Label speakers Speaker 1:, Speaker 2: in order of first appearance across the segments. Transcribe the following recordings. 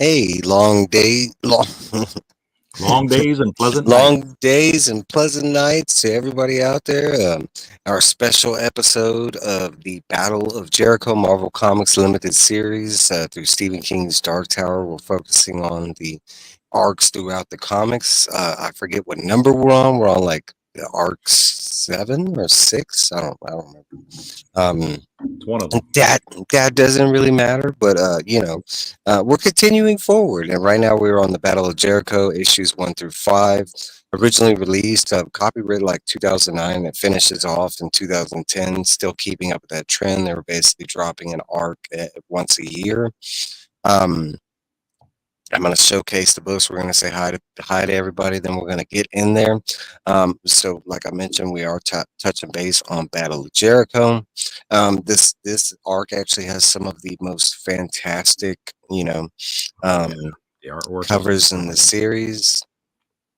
Speaker 1: Hey,
Speaker 2: Long days and pleasant nights.
Speaker 1: long days and pleasant nights to everybody out there. Our special episode of the Battle of Jericho Marvel Comics Limited Series through Stephen King's Dark Tower. We're focusing on the arcs throughout the comics. I forget what number we're on. We're on like arc 7 or 6. I don't remember. Um,
Speaker 2: It's one of them.
Speaker 1: that that doesn't really matter, but we're continuing forward, and right now we're on the Battle of Jericho, issues 1 through 5. Originally released, copyright like 2009. It finishes off in 2010. Still keeping up with that trend. They were basically dropping an arc once a year. Um, I'm going to showcase the books. We're going to say hi to everybody. Then we're going to get in there. So, like I mentioned, we are touching base on Battle of Jericho. This arc actually has some of the most fantastic, um,
Speaker 2: The artwork is
Speaker 1: covers in the series.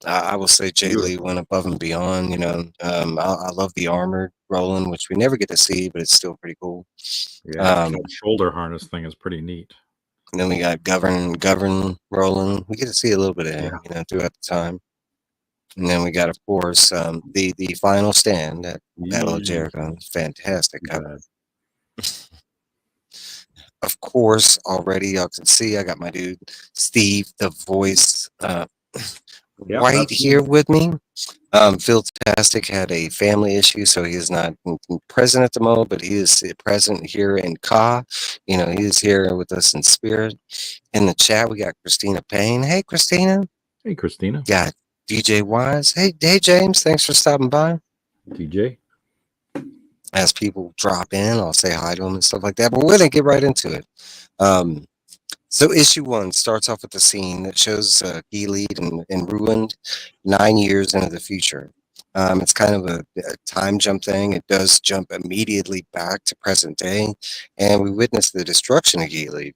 Speaker 1: I will say Jay Lee
Speaker 2: beautiful.
Speaker 1: went above and beyond. I love the armor Roland, which we never get to see, but it's still pretty cool.
Speaker 2: Yeah, that
Speaker 1: Um,
Speaker 2: shoulder harness thing is pretty neat.
Speaker 1: and then we got Govern Roland. We get to see a little bit of
Speaker 2: Yeah.
Speaker 1: him, throughout the time. And then we got, of course, the final stand at Battle of
Speaker 2: Yee,
Speaker 1: Jericho. Fantastic
Speaker 2: too
Speaker 1: cover.
Speaker 2: bad.
Speaker 1: Of course, already y'all can see I got my dude Steve, the voice,
Speaker 2: Yep,
Speaker 1: right
Speaker 2: that's
Speaker 1: here
Speaker 2: me.
Speaker 1: with me. Philtastic had a family issue, so he is not present at the moment, but he is present here in Ka. He is here with us in spirit. In the chat, we got Christina Payne. Hey, Christina.
Speaker 2: Hey, Christina.
Speaker 1: Got DJ Wise. Hey, James. Thanks for stopping by.
Speaker 2: DJ.
Speaker 1: As people drop in, I'll say hi to them and stuff like that. But we're gonna get right into it. Um, so issue 1 starts off with the scene that shows Gilead and Ruined 9 years into the future. It's kind of a time jump thing. It does jump immediately back to present day, and we witness the destruction of Gilead.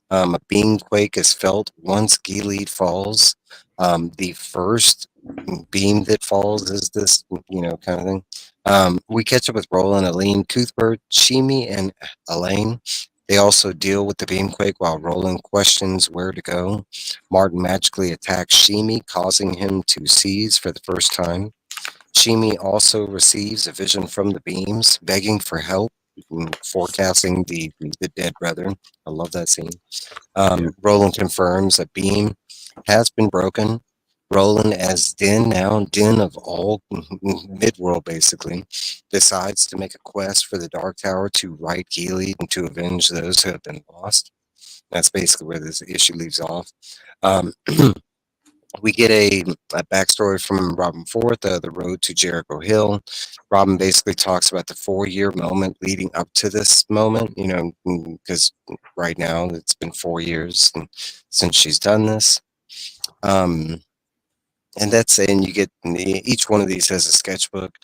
Speaker 1: A beam quake is felt once Gilead falls. The first beam that falls is this, kind of thing. We catch up with Roland, Aline, Cuthbert, Shimi, and Elaine. They also deal with the beamquake while Roland questions where to go. Martin magically attacks Shimi, causing him to seize for the first time. Shimi also receives a vision from the beams, begging for help, forecasting the dead brethren. I love that scene.
Speaker 2: Yeah.
Speaker 1: Roland confirms a beam has been broken. Roland, as Din of all Midworld, basically, decides to make a quest for the Dark Tower to right Gilead and to avenge those who have been lost. That's basically where this issue leaves off. Um, we get a backstory from Robin Forth, the road to Jericho Hill. Robin basically talks about the 4-year moment leading up to this moment, because right now it's been 4 years since she's done this. And that's and you get each one of these has a sketchbook.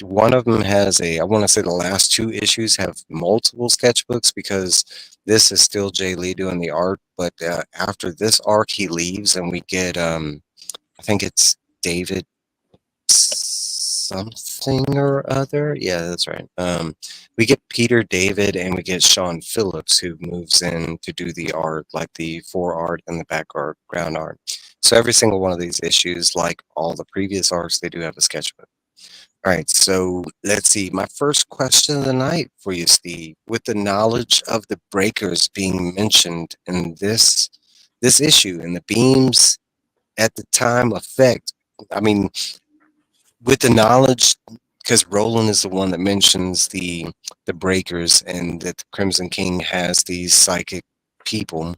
Speaker 1: One of them has I want to say the last 2 issues have multiple sketchbooks because this is still Jay Lee doing the art. But after this arc, he leaves, and we get I think it's David something or other. Yeah, that's right. We get Peter David and we get Sean Phillips, who moves in to do the art, like the fore art and the background art. So every single one of these issues, like all the previous arcs, they do have a sketchbook. All right, so let's see. My first question of the night for you, Steve, with the knowledge of the breakers being mentioned in this issue and the beams at the time effect. I mean, with the knowledge, because Roland is the one that mentions the breakers and that the Crimson King has these psychic people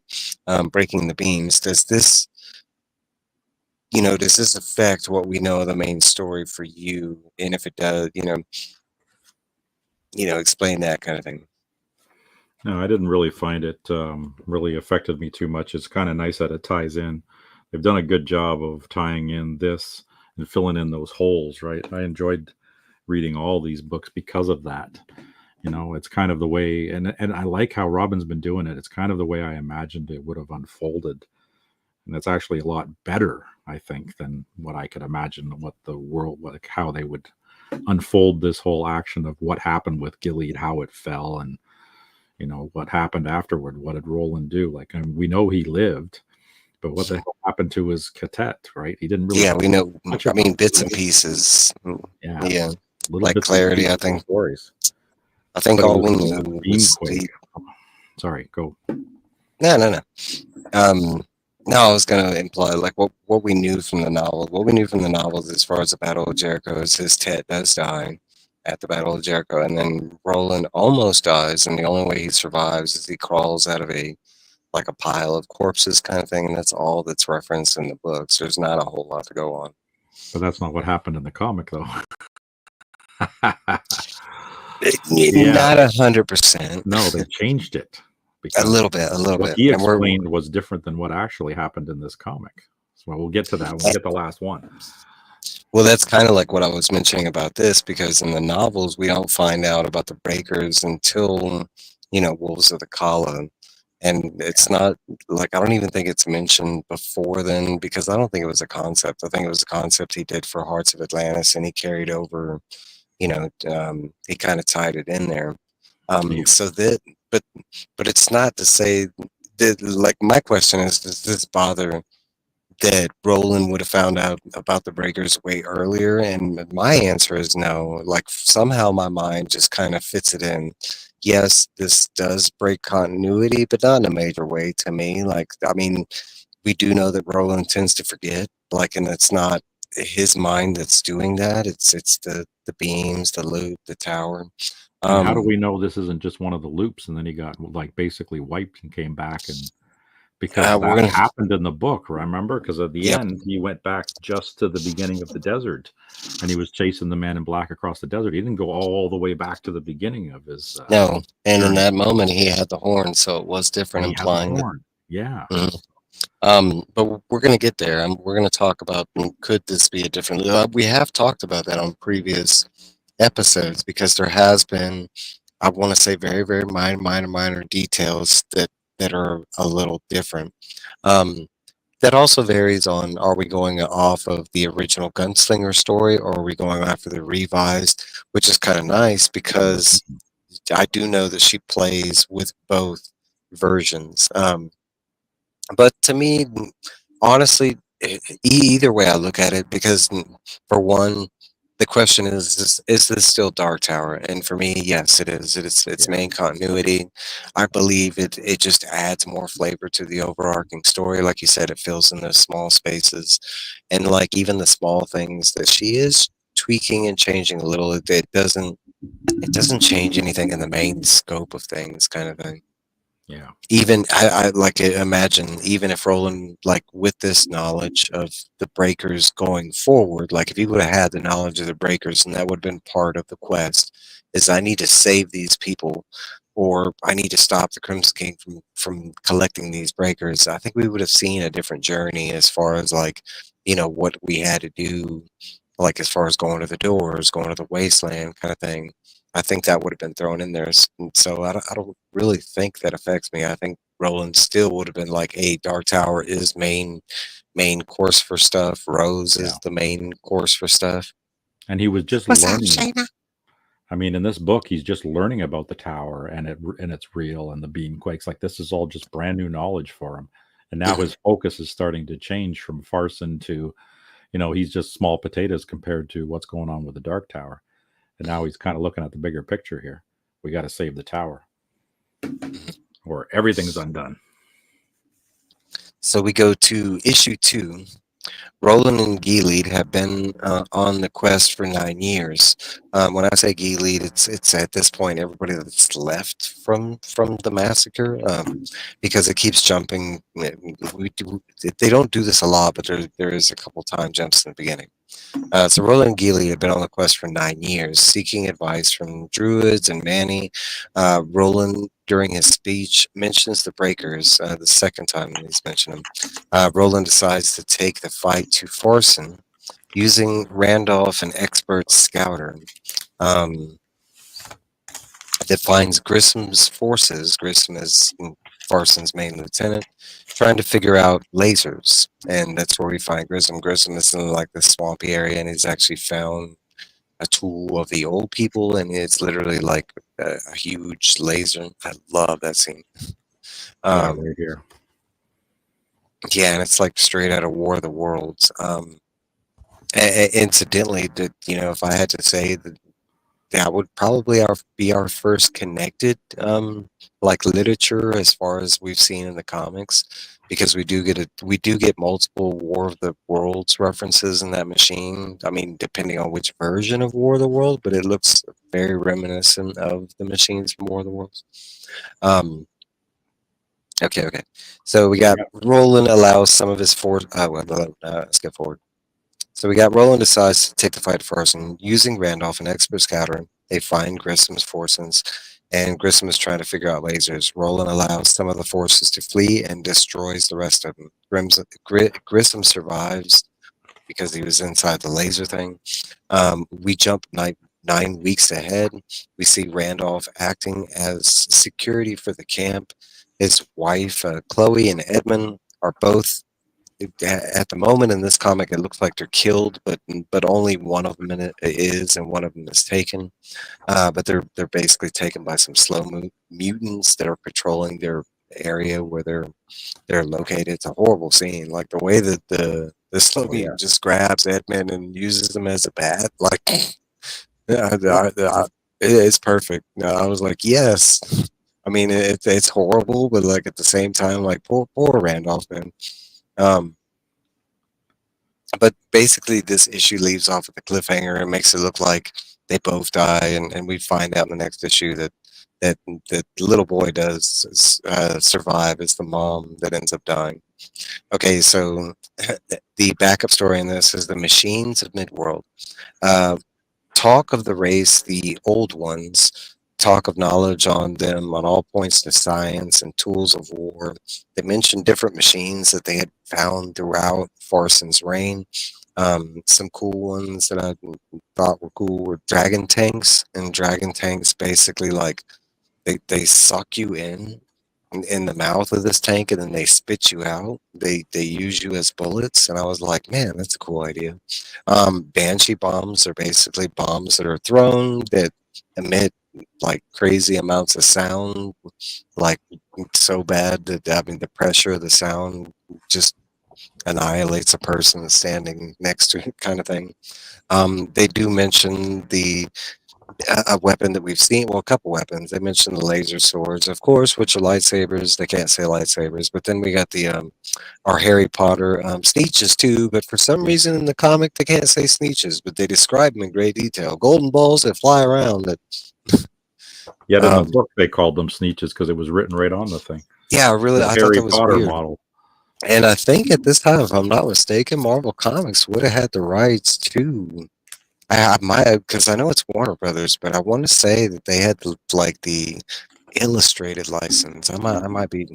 Speaker 1: breaking the beams. Does this affect what we know of the main story for you? And if it does, explain that kind of thing.
Speaker 2: No, I didn't really find it really affected me too much. It's kind of nice that it ties in. They've done a good job of tying in this and filling in those holes, right? I enjoyed reading all these books because of that. It's kind of the way, and I like how Robin's been doing it. It's kind of the way I imagined it would have unfolded, and it's actually a lot better, I think, than what I could imagine. What the world, like how they would unfold this whole action of what happened with Gilead, how it fell, and what happened afterward. What did Roland do? Like, we know he lived, But what the hell happened to his cadet, right? He didn't really
Speaker 1: Yeah, we know.
Speaker 2: touch
Speaker 1: I mean,
Speaker 2: upon
Speaker 1: bits
Speaker 2: it,
Speaker 1: and
Speaker 2: right?
Speaker 1: pieces.
Speaker 2: Yeah,
Speaker 1: Yeah,
Speaker 2: little
Speaker 1: like
Speaker 2: bits and
Speaker 1: clarity.
Speaker 2: pieces of stories.
Speaker 1: I think
Speaker 2: But it
Speaker 1: all
Speaker 2: was
Speaker 1: we
Speaker 2: the
Speaker 1: knew
Speaker 2: bean
Speaker 1: was
Speaker 2: quake. Sorry, go.
Speaker 1: no, no, no. Um, no, I was going to imply like what we knew from the novel. What we knew from the novels as far as the Battle of Jericho is his Ted does die at the Battle of Jericho, and then Roland almost dies, and the only way he survives is he crawls out of a like a pile of corpses kind of thing, and that's all that's referenced in the books. There's not a whole lot to go on.
Speaker 2: But that's not what happened in the comic, though. Yeah,
Speaker 1: Not 100%.
Speaker 2: no, they changed it because
Speaker 1: A little
Speaker 2: what
Speaker 1: bit,
Speaker 2: he
Speaker 1: and we're
Speaker 2: explained was different than what actually happened in this comic. So we'll get to that when we get the last one.
Speaker 1: well, that's kind of like what I was mentioning about this, because in the novels we don't find out about the breakers until Wolves of the Kala, and it's not like I don't even think it's mentioned before then, because I don't think it was a concept. I think it was a concept he did for Hearts of Atlantis, and he carried over. He kind of tied it in there.
Speaker 2: Yeah.
Speaker 1: So that, but it's not to say that. Like my question is, does this bother that Roland would have found out about the breakers way earlier? And my answer is no. Like somehow my mind just kind of fits it in. Yes, this does break continuity, but not in a major way to me. Like, I mean, we do know that Roland tends to forget, like, and it's not his mind that's doing that. It's the beams, the loop, the tower.
Speaker 2: And how do
Speaker 1: Um,
Speaker 2: we know this isn't just one of the loops and then he got like basically wiped and came back? And because
Speaker 1: we're
Speaker 2: that
Speaker 1: gonna,
Speaker 2: happened in the book, remember? Because at the
Speaker 1: yep,
Speaker 2: end, he went back just to the beginning of the desert and he was chasing the man in black across the desert. He didn't go all the way back to the beginning of his
Speaker 1: no, and in
Speaker 2: journey.
Speaker 1: that moment he had the horn, so it was
Speaker 2: And
Speaker 1: different,
Speaker 2: he had the
Speaker 1: implying that.
Speaker 2: horn. Yeah.
Speaker 1: Mhm. But we're gonna get there. We're gonna talk about could this be a different. We have talked about that on previous episodes because there has been, I want to say, very, very minor details that are a little different. Um, that also varies on, are we going off of the original Gunslinger story, or are we going after the revised, which is kind of nice because I do know that she plays with both versions. But to me, honestly, either way I look at it, because for one, the question is this still Dark Tower? And for me, yes, it is. It's
Speaker 2: Yeah.
Speaker 1: main continuity. I believe it just adds more flavor to the overarching story. Like you said, it fills in those small spaces, and like even the small things that she is tweaking and changing a little. It doesn't change anything in the main scope of things, kind of thing.
Speaker 2: Yeah.
Speaker 1: Even I like imagine, even if Roland, like with this knowledge of the breakers going forward, like if he would have had the knowledge of the breakers, and that would have been part of the quest, is I need to save these people, or I need to stop the Crimson King from collecting these breakers. I think we would have seen a different journey as far as like, what we had to do, like as far as going to the doors, going to the wasteland kind of thing. I think that would have been thrown in there. So I don't really think that affects me. I think Roland still would have been like, hey, Dark Tower is main course for stuff. Rose
Speaker 2: Yeah.
Speaker 1: is the main course for stuff.
Speaker 2: And he was just
Speaker 1: What's up,
Speaker 2: learning.
Speaker 1: Shayna?
Speaker 2: I mean, in this book, he's just learning about the tower and it's real and the beam quakes. Like this is all just brand new knowledge for him. And now
Speaker 1: Mhm.
Speaker 2: his focus is starting to change from Farson to, he's just small potatoes compared to what's going on with the Dark Tower. And now he's kind of looking at the bigger picture here. We got to save the tower, or everything's undone.
Speaker 1: So we go to issue 2. Roland and Gilead have been on the quest for 9 years. When I say Gilead, it's at this point everybody that's left from the massacre, because it keeps jumping. They don't do this a lot, but there is a couple time jumps in the beginning. So Roland and Gilead have been on the quest for 9 years, seeking advice from druids and Manny. Roland, during his speech, mentions the Breakers. The second time he's mentioned them, Roland decides to take the fight to Forson, using Randolph, an expert scouter, um, that finds Grissom's forces. Grissom is Farson's main lieutenant, trying to figure out lasers. And that's where we find Grissom. Grissom is in like this swampy area, and he's actually found a tool of the old people, and it's literally like a huge laser. I love that scene.
Speaker 2: Yeah,
Speaker 1: Um,
Speaker 2: right here.
Speaker 1: Yeah, and it's like straight out of War of the Worlds. Incidentally, that if I had to say that would probably be our first connected like literature as far as we've seen in the comics, because we do get multiple War of the Worlds references in that machine. I mean, depending on which version of War of the World, but it looks very reminiscent of the machines from War of the Worlds. Um, okay. So we got
Speaker 2: Yeah.
Speaker 1: Roland allows some of his force. Let's get forward. So we got Roland decides to take the fight first, and using Randolph, an expert scouter, they find Grissom's forces, and Grissom is trying to figure out lasers. Roland allows some of the forces to flee and destroys the rest of them. Grissom survives because he was inside the laser thing. We jump 9 weeks ahead. We see Randolph acting as security for the camp. His wife, Chloe, and Edmund are both at the moment in this comic. It looks like they're killed, but only one of them is, and one of them is taken. But they're basically taken by some mutants that are patrolling their area where they're located. It's a horrible scene. Like the way that the slow
Speaker 2: Oh yeah.
Speaker 1: mutant just grabs Edmund and uses him as a bat. Like yeah,
Speaker 2: Yep.
Speaker 1: it's perfect. I was like, yes. I mean, it's horrible, but like at the same time, like poor Randolph, man. Um, but basically, this issue leaves off with a cliffhanger and makes it look like they both die, and we find out in the next issue that the little boy does survive. It's the mom that ends up dying. Okay, so the backup story in this is the machines of Midworld. Uh, Talk of the race, the old ones, talk of knowledge on them on all points to science and tools of war. They mentioned different machines that they had found throughout Farson's reign. Some cool ones that I thought were cool were dragon tanks, and dragon tanks basically like they suck you in the mouth of this tank, and then they spit you out. They use you as bullets, and I was like, man, that's a cool idea. Banshee bombs are basically bombs that are thrown that emit like crazy amounts of sound, like so bad that I mean the pressure of the sound just annihilates a person standing next to it, kind of thing. They do mention a weapon that we've seen. Well, a couple weapons. They mentioned the laser swords, of course, which are lightsabers. They can't say lightsabers, but then we got the our Harry Potter sneeches too. But for some
Speaker 2: Yeah.
Speaker 1: reason in the comic, they can't say sneeches, but they describe them in great detail. Golden balls that fly around. That
Speaker 2: Yet in the
Speaker 1: um,
Speaker 2: book they called them sneeches because it was written right on the thing.
Speaker 1: yeah, really,
Speaker 2: The
Speaker 1: I thought
Speaker 2: Harry
Speaker 1: that was
Speaker 2: Potter
Speaker 1: weird.
Speaker 2: model.
Speaker 1: And I think at this time, if I'm not mistaken, Marvel Comics would have had the rights to. I might because I know it's Warner Brothers, but I want to say that they had like the illustrated license. I might be,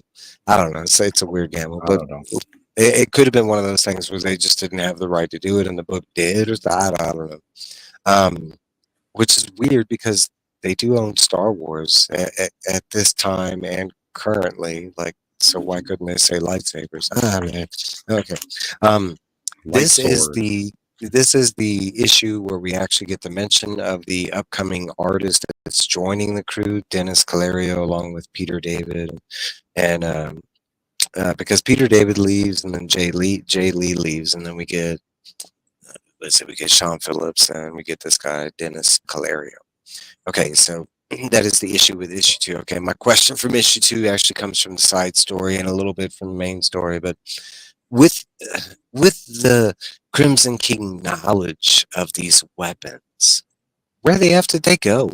Speaker 1: I don't know. It's a weird gamble,
Speaker 2: I
Speaker 1: but
Speaker 2: don't know.
Speaker 1: it could have been one of those things where they just didn't have the right to do it, and the book did, or I don't know. Um, which is weird because they do own Star Wars at this time and currently. Like, so why couldn't they say lightsabers? Ah, man. Okay. Um,
Speaker 2: Light
Speaker 1: this is
Speaker 2: sword.
Speaker 1: the this is the issue where we actually get the mention of the upcoming artist that's joining the crew, Dennis Calario, along with Peter David, and because Peter David leaves, and then Jay Lee leaves, and then we get let's say we get Sean Phillips, and we get this guy Dennis Calario. Okay, so that is the issue with issue two. Okay, my question from issue two actually comes from the side story and a little bit from the main story, but with with the Crimson King knowledge of these weapons, where the f did they go?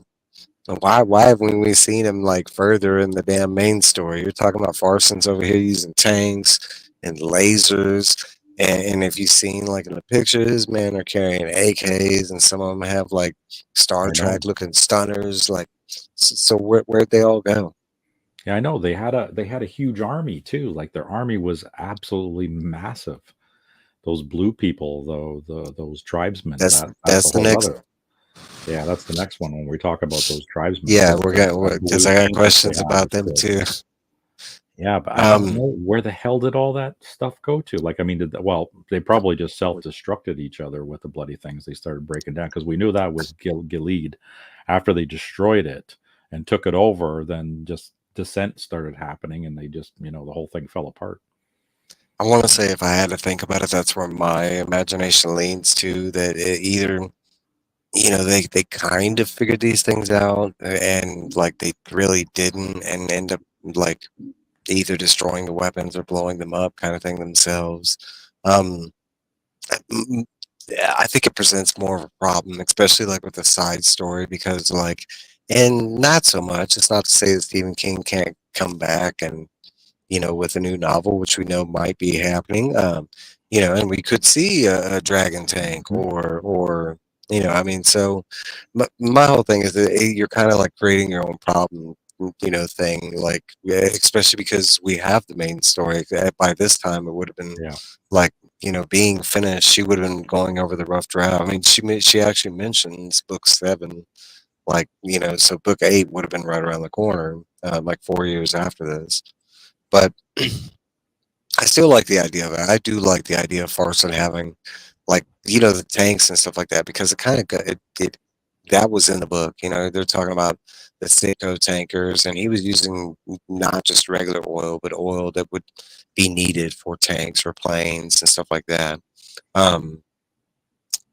Speaker 1: Why haven't we seen him like further in the damn main story? You're talking about Farson's over here using tanks and lasers, and if you've seen like in the pictures, man, are carrying AKs, and some of them have like Star
Speaker 2: I know.
Speaker 1: Trek looking stunners. Like, so where'd they all go?
Speaker 2: Yeah, I know. They had a huge army too. Like their army was absolutely massive. Those blue people, though, those tribesmen, that's
Speaker 1: That's
Speaker 2: a
Speaker 1: the
Speaker 2: whole
Speaker 1: next.
Speaker 2: other. Yeah, that's the next one when we talk about those tribesmen.
Speaker 1: Yeah,
Speaker 2: Those
Speaker 1: we're gonna because
Speaker 2: blue
Speaker 1: I got
Speaker 2: tanks that they
Speaker 1: questions
Speaker 2: have
Speaker 1: about
Speaker 2: is
Speaker 1: them
Speaker 2: cool.
Speaker 1: too.
Speaker 2: Yeah, but I don't
Speaker 1: Um,
Speaker 2: know where the hell did all that stuff go to. Like, I mean, well, they probably just self-destructed each other with the bloody things. They started breaking down because we knew that with Gilead. After they destroyed it and took it over, then just dissent started happening, and they just, the whole thing fell apart.
Speaker 1: I want to say if I had to think about it, that's where my imagination leans to. That it either they kind of figured these things out, and like they really didn't, and end up like either destroying the weapons or blowing them up, kind of thing themselves. Um, Mm, yeah, I think it presents more of a problem, especially like with the side story, because like, and not so much. It's not to say that Stephen King can't come back and with a new novel, which we know might be happening. And we could see a dragon tank
Speaker 2: Mhm.
Speaker 1: or I mean, so my whole thing is that you're kind of like creating your own problem, thing. Like, especially because we have the main story. By this time, it would have been
Speaker 2: Yeah,
Speaker 1: like being finished. She would have been going over the rough draft. I mean, she actually mentions book 7. Like, so book 8 would have been right around the corner, like 4 years after this. But I still like the idea of it. I do like the idea of Farson having, like, the tanks and stuff like that, because it kind of got it. That was in the book. They're talking about the Sicko tankers, and he was using not just regular oil, but oil that would be needed for tanks or planes and stuff like that. Um,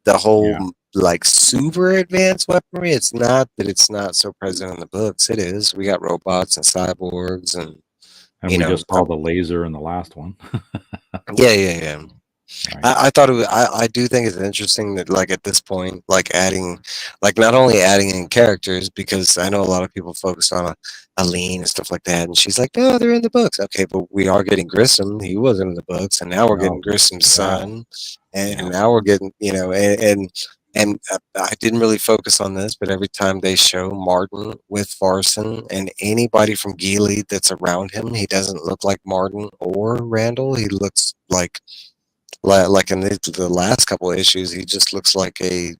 Speaker 1: the whole
Speaker 2: yeah.
Speaker 1: like super advanced weaponry. It's not that it's not so present in the books. It is. We got robots and cyborgs, and
Speaker 2: And
Speaker 1: you
Speaker 2: we
Speaker 1: know,
Speaker 2: just saw the laser in the last one,
Speaker 1: yeah, yeah, yeah.
Speaker 2: right?
Speaker 1: I thought it was, I do think it's interesting that like at this point, like adding, like not only adding in characters, because I know a lot of people focused on Aline and stuff like that, and she's like, no, they're in the books. Okay, but we are getting Grissom. He wasn't in the books, and now we're
Speaker 2: No,
Speaker 1: getting Grissom's
Speaker 2: yeah,
Speaker 1: son, and
Speaker 2: yeah.
Speaker 1: now we're getting, and I didn't really focus on this, but every time they show Martin with Farson and anybody from Gilead that's around him, he doesn't look like Martin or Randall. He looks like in the last couple of issues, he just looks like a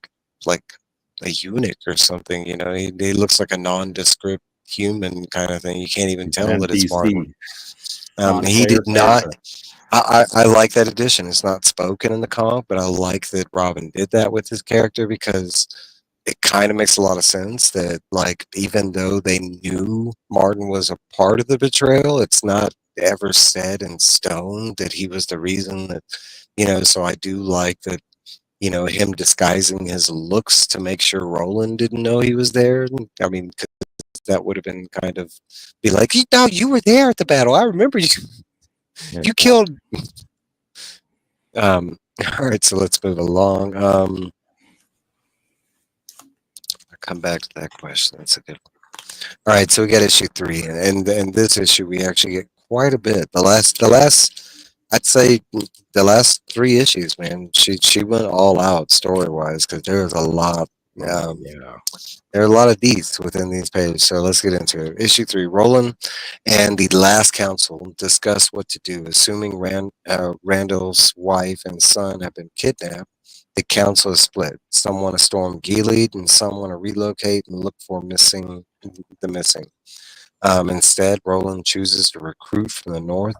Speaker 1: eunuch or something. He looks like a nondescript human kind of thing. You can't even
Speaker 2: He's an
Speaker 1: tell that it's Martin.
Speaker 2: NPC,
Speaker 1: He
Speaker 2: non-player
Speaker 1: did not.
Speaker 2: character.
Speaker 1: I like that addition. It's not spoken in the comic, but I like that Robin did that with his character, because it kind of makes a lot of sense that, like, even though they knew Martin was a part of the betrayal, it's not ever said in stone that he was the reason that, so I do like that, him disguising his looks to make sure Roland didn't know he was there. I mean, 'cause that would have been kind of be like, no, you were there at the battle. I remember you.
Speaker 2: Yeah,
Speaker 1: You
Speaker 2: exactly.
Speaker 1: killed. All right, so let's move along. I'll come back to that question. That's a good one. All right, so we got issue 3, and this issue we actually get quite a bit. I'd say the last 3 issues, man. She went all out story wise, because there was a lot.
Speaker 2: Oh
Speaker 1: Um,
Speaker 2: yeah,
Speaker 1: there are a lot of deets within these pages, so let's get into it. Issue 3: Roland and the last council discuss what to do, assuming Randall's wife and son have been kidnapped. The council is split. Some want to storm Gilead, and some want to relocate and look for the missing. Instead, Roland chooses to recruit from the north,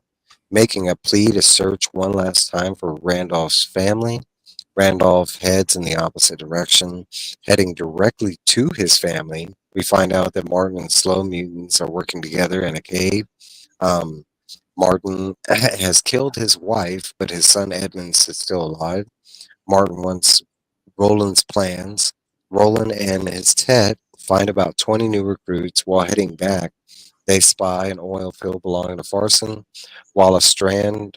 Speaker 1: making a plea to search one last time for Randolph's family. Randolph heads in the opposite direction, heading directly to his family. We find out that Martin and Slow mutants are working together in a cave. Um, Martin has killed his wife, but his son Edmund is still alive. Martin wants Roland's plans. Roland and his Tet find about 20 new recruits. While heading back, they spy an oil field belonging to Farson, while a strand.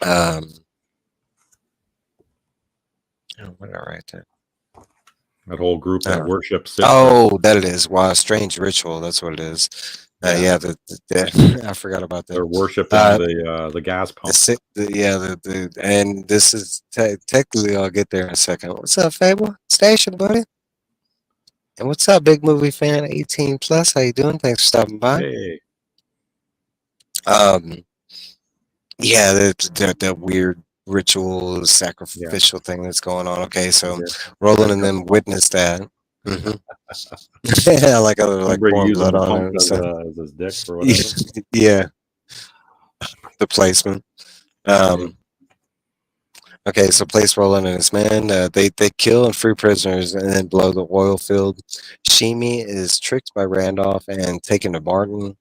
Speaker 1: Um, what did I write there?
Speaker 2: that whole group that
Speaker 1: Oh,
Speaker 2: worships it.
Speaker 1: oh, that it is. Wow, strange ritual. That's what it is.
Speaker 2: Yeah,
Speaker 1: Yeah, I forgot about that.
Speaker 2: they're worshiping
Speaker 1: Uh,
Speaker 2: the gas pump.
Speaker 1: yeah, and this is technically. I'll get there in a second. What's up, Fable? Station, buddy. And what's up, big movie fan? 18 plus. How you doing? Thanks for stopping by.
Speaker 2: Hey,
Speaker 1: Um, yeah, that weird ritual
Speaker 2: yeah,
Speaker 1: sacrificial thing that's going on. Okay, so
Speaker 2: Jer-
Speaker 1: Roland and
Speaker 2: Jericho
Speaker 1: them
Speaker 2: pump.
Speaker 1: witnessed that. Hmm. Yeah, like they're like
Speaker 2: Remember, he
Speaker 1: pouring
Speaker 2: used
Speaker 1: blood
Speaker 2: the
Speaker 1: on it
Speaker 2: pump
Speaker 1: and stuff.
Speaker 2: as his dick or whatever.
Speaker 1: Yeah, the placement.
Speaker 2: Right.
Speaker 1: Um, okay, so place Roland and his men. They kill and free prisoners and then blow the oil field. Shimi is tricked by Randolph and taken to Martin.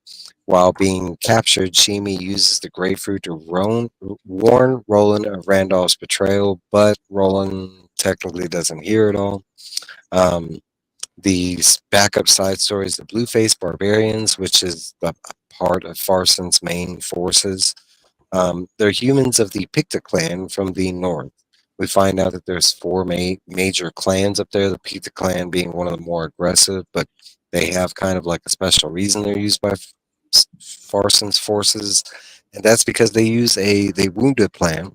Speaker 1: While being captured, Shimi uses the grapefruit to warn Roland of Randolph's betrayal, but Roland technically doesn't hear it all. Um, the backup side story is the Blue-Faced Barbarians, which is a part of Farson's main forces. They're humans of the Picta clan from the north. We find out that there's four major clans up there, the Picta clan being one of the more aggressive, but they have kind of like a special reason they're used by Farson's forces, and that's because they wounded plant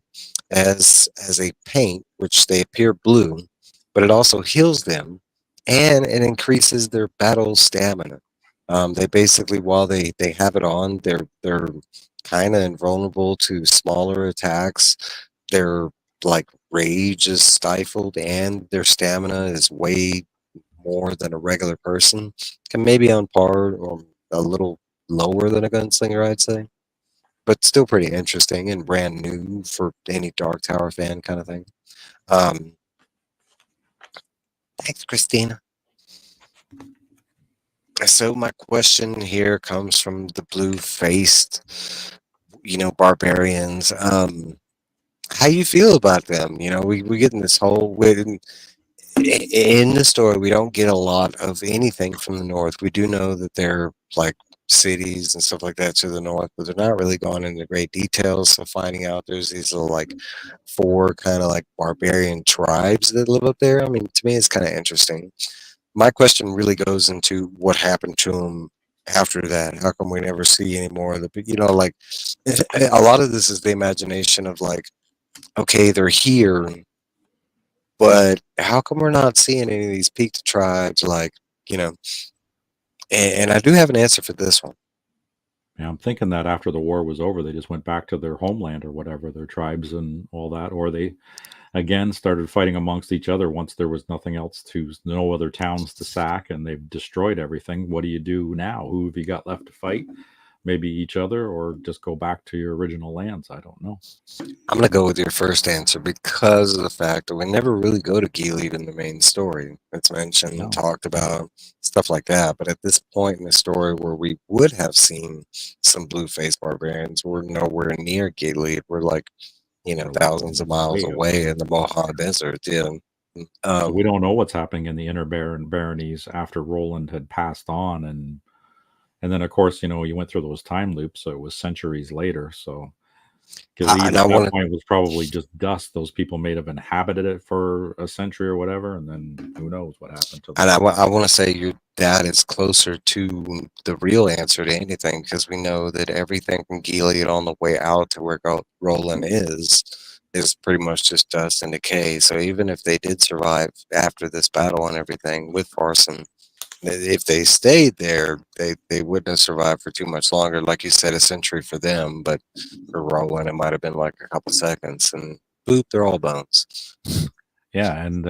Speaker 1: as a paint, which they appear blue, but it also heals them, and it increases their battle stamina. They basically, while they have it on, they're kind of invulnerable to smaller attacks. Their like rage is stifled, and their stamina is way more than a regular person. Can maybe on par or a little lower than a gunslinger, I'd say, but still pretty interesting and brand new for any Dark Tower fan kind of thing. Um, Thanks, Christina. So my question here comes from the blue-faced, barbarians. How you feel about them? We get in this whole in the story. We don't get a lot of anything from the north. We do know that they're like cities and stuff like that to the north, but they're not really going into great details. So finding out there's these little like four kind of like barbarian tribes that live up there. I mean, to me, it's kind of interesting. My question really goes into what happened to them after that. How come we never see any more of the, like a lot of this is the imagination of like, okay, they're here, but how come we're not seeing any of these peaked tribes? Like, you know, and I do have an answer for this one.
Speaker 2: Yeah, I'm thinking that after the war was over, they just went back to their homeland or whatever, their tribes and all that, or they again started fighting amongst each other once there was nothing else to, no other towns to sack, and they've destroyed everything. What do you do now? Who have you got left to fight? Maybe each other, or just go back to your original lands. I don't know.
Speaker 1: I'm gonna go with your first answer because of the fact that we never really go to Gilead in the main story. It's mentioned,
Speaker 2: No.
Speaker 1: talked about, stuff like that. But at this point in the story where we would have seen some blue-faced barbarians, we're nowhere near Gilead. We're like,
Speaker 2: They're
Speaker 1: thousands of miles
Speaker 2: way up
Speaker 1: away
Speaker 2: there.
Speaker 1: in the Mohave Desert. Yeah.
Speaker 2: So we
Speaker 1: Um,
Speaker 2: don't know what's happening in the inner baronies after Roland had passed on, and then of course you went through those time loops, so it was centuries later. So Gilead
Speaker 1: and
Speaker 2: at
Speaker 1: I
Speaker 2: that
Speaker 1: want
Speaker 2: point was probably just dust. Those people may have inhabited it for a century or whatever, and then who knows what happened to them.
Speaker 1: I want to say your dad is closer to the real answer to anything because we know that everything from Gilead on the way out to where Roland is pretty much just dust and decay. So even if they did survive after this battle and everything with Farson, if they stayed there, they wouldn't have survived for too much longer. Like you said, a century for them, but for Roland, it might have been like a couple seconds, and boop, they're all bones.
Speaker 2: Yeah, and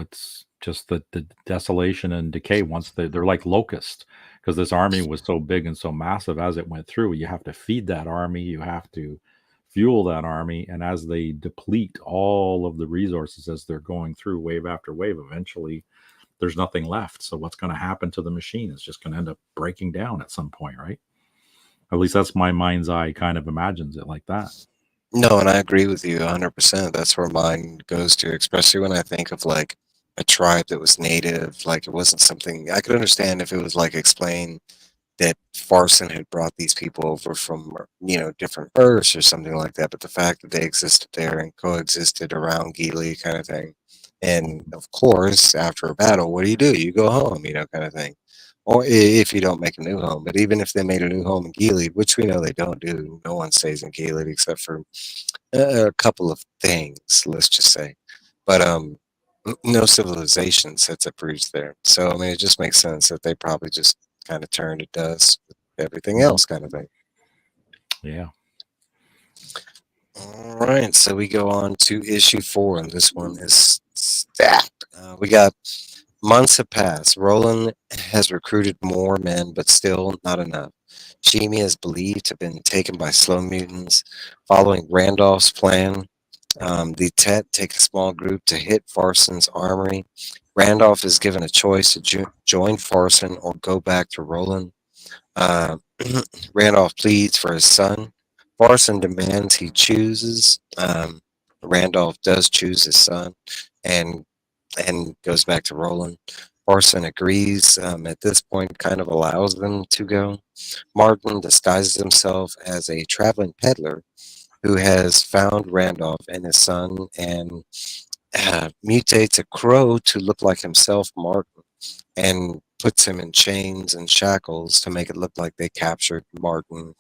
Speaker 2: it's just the desolation and decay once they're like locusts, because this army was so big and so massive as it went through. You have to feed that army, you have to fuel that army, and as they deplete all of the resources as they're going through wave after wave, eventually there's nothing left. So what's going to happen to the machine is just going to end up breaking down at some point, right? At least that's my mind's eye kind of imagines it like that.
Speaker 1: No, and I agree with you 100%. That's where mine goes to, especially when I think of like a tribe that was native. Like it wasn't something I could understand if it was like explained that Farson had brought these people over from, different Earths or something like that. But the fact that they existed there and coexisted around Geely kind of thing. And of course, after a battle, what do? You go home, kind of thing. Or if you don't make a new home. But even if they made a new home in Gilead, which we know they don't do, no one stays in Gilead except for a couple of things, let's just say. But no civilization sets up roots there. So I mean, it just makes sense that they probably just kind of turned to dust with everything
Speaker 2: Mhm.
Speaker 1: else, kind of thing.
Speaker 2: Yeah.
Speaker 1: All right, so we go on to issue 4, and this one is stacked. We got months have passed. Roland has recruited more men, but still not enough. Shimi is believed to have been taken by slow mutants. Following Randolph's plan, the Tet take a small group to hit Farson's armory. Randolph is given a choice to join Farson or go back to Roland. Randolph pleads for his son. Farson demands he chooses. Randolph does choose his son, and goes back to Roland. Farson agrees. At this point, kind of allows them to go. Martin disguises himself as a traveling peddler who has found Randolph and his son, and mutates a crow to look like himself, Martin, and puts him in chains and shackles to make it look like they captured Martin,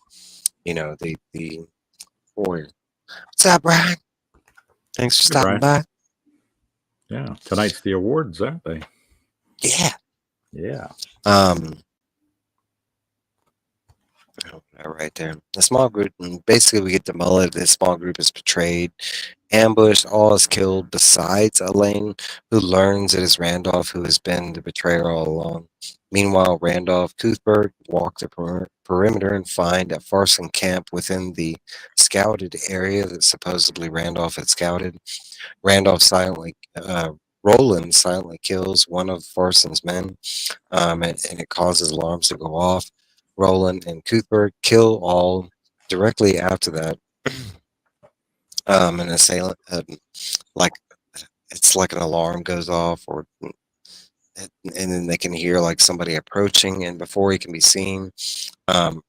Speaker 1: the warrior. What's up, Brian? Thanks for
Speaker 2: Hey,
Speaker 1: stopping
Speaker 2: Brian.
Speaker 1: by.
Speaker 2: Yeah, tonight's the awards, aren't they?
Speaker 1: Yeah.
Speaker 2: Yeah.
Speaker 1: Um, right there. The small group, and basically, we get the mullet. The small group is betrayed, ambushed, all is killed besides Elaine, who learns it is Randolph who has been the betrayer all along. Meanwhile, Randolph, Cuthbert walk the perimeter and find a Farson camp within the scouted area that supposedly Randolph had scouted. Randolph Roland silently kills one of Farson's men, and it causes alarms to go off. Roland and Cuthbert kill all directly after that. An assailant, like it's like an alarm goes off, and then they can hear like somebody approaching, and before he can be seen,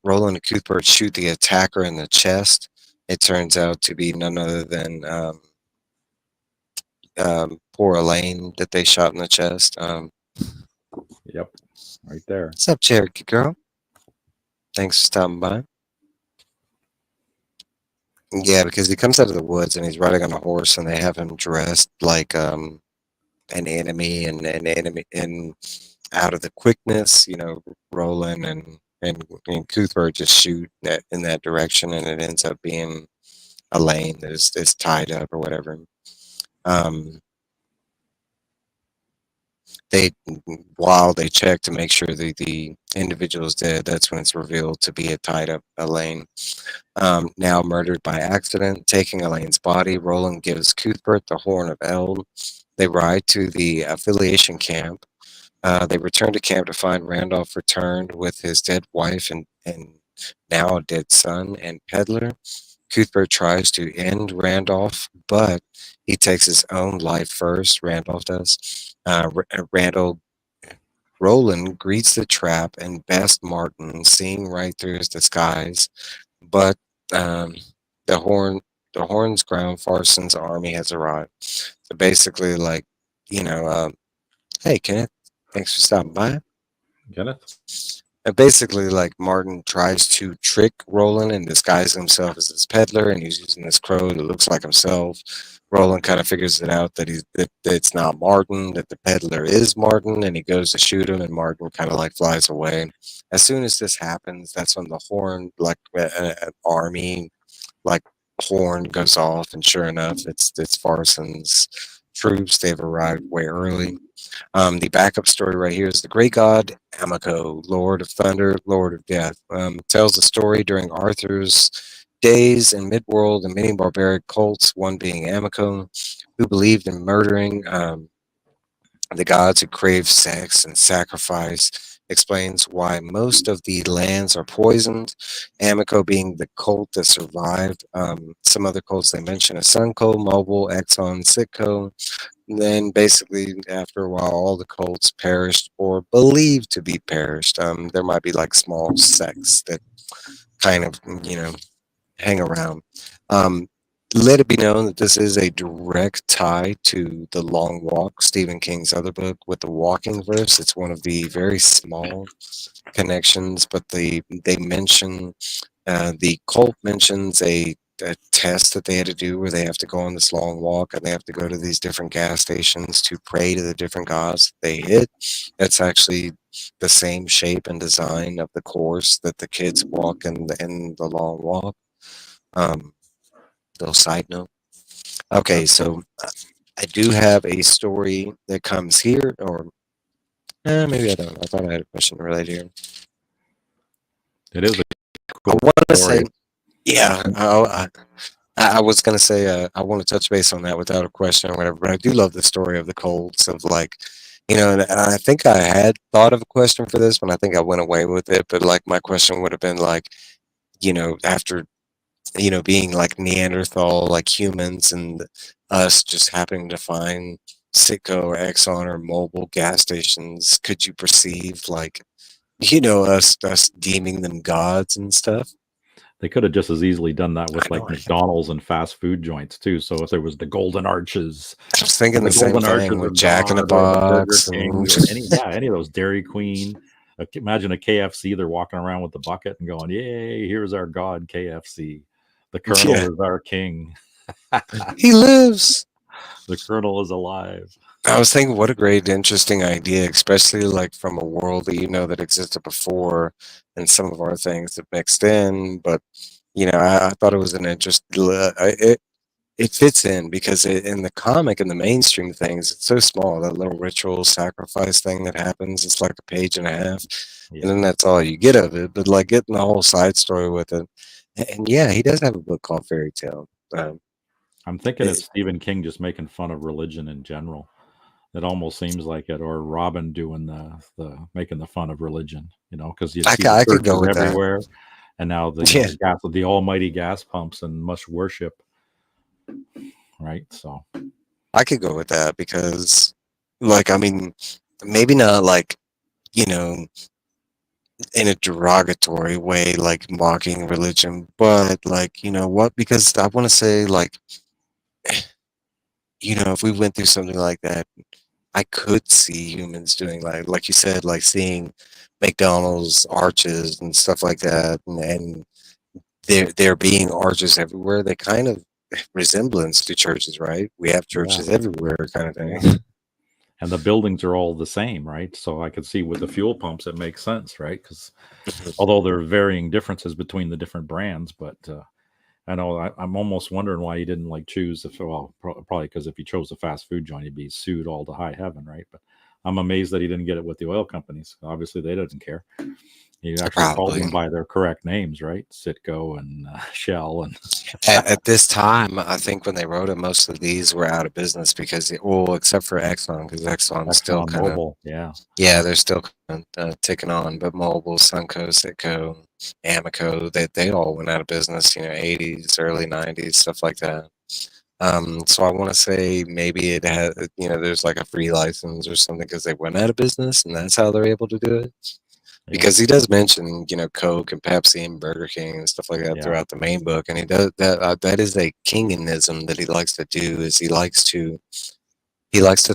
Speaker 1: Roland and Cuthbert shoot the attacker in the chest. It turns out to be none other than poor Elaine that they shot in the chest.
Speaker 2: Yep. Right there.
Speaker 1: What's up, Cherokee girl? Thanks for stopping by. Yeah, because he comes out of the woods and he's riding on a horse, and they have him dressed like an enemy, and an enemy, and out of the quickness, Roland and Cuthbert just shoot in that direction, and it ends up being Elaine that is tied up or whatever. Um, they While they check to make sure the individual is dead, that's when it's revealed to be a tied up Elaine. Now murdered by accident, taking Elaine's body, Roland gives Cuthbert the Horn of Eld. They ride to the affiliation camp. They return to camp to find Randolph returned with his dead wife and now a dead son and peddler. Cuthbert tries to end Randolph, but he takes his own life first. Randolph does. Randall Roland greets the trap and bests Martin, seeing right through his disguise. But um, the horn, the horns ground Farson's army has arrived. So basically, like, you know, uh, hey Kenneth, thanks for stopping by.
Speaker 2: Get it?
Speaker 1: Basically, like Martin tries to trick Roland and disguise himself as this peddler, and he's using this crow that looks like himself. Roland kind of figures it out that it's not Martin, that the peddler is Martin, and he goes to shoot him, and Martin kind of like flies away. As soon as this happens, that's when the horn, like an army, like horn goes off, and sure enough, it's Farson's troops. They've arrived way early. The backup story right here is the great god Amako, Lord of Thunder, Lord of Death. Tells the story during Arthur's days in Midworld and many barbaric cults, one being Amako, who believed in murdering the gods who crave sex and sacrifice. Explains why most of the lands are poisoned. Amico being the cult that survived. Some other cults they mention are Sunco, Mobile, Exxon, Sitco. And then basically, after a while, all the cults perished or believed to be perished. There might be like small sects that kind of, hang around. Um, Let it be known that this is a direct tie to The Long Walk, Stephen King's other book with the walking verse. It's one of the very small connections, but they mention the cult mentions a test that they had to do where they have to go on this long walk and they have to go to these different gas stations to pray to the different gods that they hit. That's actually the same shape and design of the course that the kids walk in the long walk. Um, Little side note. Okay,
Speaker 2: That's cool.
Speaker 1: so I do have a story that comes here, or maybe I don't. I thought I had a question related here.
Speaker 2: It is a
Speaker 1: I
Speaker 2: cool
Speaker 1: want to say,
Speaker 2: story.
Speaker 1: yeah, I was going to say I want to touch base on that without a question or whatever, but I do love the story of the Colts of like, And I think I had thought of a question for this one. I think I went away with it, but like my question would have been like, after being like Neanderthal, like humans, and us just happening to find Citgo or Exxon or mobile gas stations, could you perceive like, us deeming them gods and stuff?
Speaker 2: They could have just as easily done that
Speaker 1: I
Speaker 2: with
Speaker 1: know.
Speaker 2: like McDonald's and fast food joints too. So if there was the Golden Arches,
Speaker 1: I was thinking
Speaker 2: the
Speaker 1: the same
Speaker 2: Golden
Speaker 1: thing
Speaker 2: Arches
Speaker 1: with
Speaker 2: of
Speaker 1: Jack in the
Speaker 2: God, or the Burger
Speaker 1: Box
Speaker 2: King,
Speaker 1: and
Speaker 2: or any of those Dairy Queen. Imagine a KFC. They're walking around with the bucket and going, "Yay! Here's our God, KFC. The
Speaker 1: yeah,
Speaker 2: Colonel is our king.
Speaker 1: he lives.
Speaker 2: The Colonel is alive."
Speaker 1: I was thinking, what a great, interesting idea, especially like from a world that that existed before, and some of our things that mixed in. But I thought it was an interest. It fits in because in the comic and the mainstream things, it's so small. That little ritual sacrifice thing that happens, it's like a page and a half, and then
Speaker 2: Yeah,
Speaker 1: that's all you get of it. But like getting the whole side story with it, and yeah, he does have a book called Fairy Tale. Um,
Speaker 2: I'm thinking
Speaker 1: it,
Speaker 2: it's Stephen King just making fun of religion in general. It almost seems like it, or Robin doing the making the fun of religion. Because you'd see the
Speaker 1: I could go
Speaker 2: churches
Speaker 1: with that.
Speaker 2: everywhere, and now
Speaker 1: Yeah,
Speaker 2: the almighty gas pumps and much worship, right? So
Speaker 1: I could go with that because, like, I mean, maybe not like, you know, in a derogatory way, like mocking religion, but like, you know what? Because I want to say, like, if we went through something like that, I could see humans doing like you said, like seeing McDonald's arches and stuff like that, and there being arches everywhere. They kind of resemblance to churches, right? We have
Speaker 2: yeah,
Speaker 1: churches everywhere, kind of
Speaker 2: yeah.
Speaker 1: thing.
Speaker 2: And the buildings are all the same, right? So I could see with the fuel pumps, it makes sense, right? Because although there are varying differences between the different brands, but I know I'm almost wondering why he didn't like choose. If well, probably because if he chose a fast food joint, he'd be sued all to high heaven, right? But I'm amazed that he didn't get it with the oil companies. Obviously, they didn't care. He actually called
Speaker 1: Probably.
Speaker 2: them by their correct names, right? Citgo and Shell and
Speaker 1: At this time, I think when they wrote it, most of these were out of business because, well, except for Exxon, because Exxon's still
Speaker 2: Exxon
Speaker 1: kind of,
Speaker 2: Mobil. Yeah,
Speaker 1: yeah, they're still kind of ticking on. But Mobil, Sunco, Citgo, Amoco, they all went out of business, 80s, early 90s, stuff like that. So I want to say maybe it had, there's like a free license or something because they went out of business and that's how they're able to do it.
Speaker 2: yeah,
Speaker 1: Because he does mention, Coke and Pepsi and Burger King and stuff like that
Speaker 2: yeah,
Speaker 1: throughout the main book, and he does that. That is a Kinganism that he likes to do. Is he likes to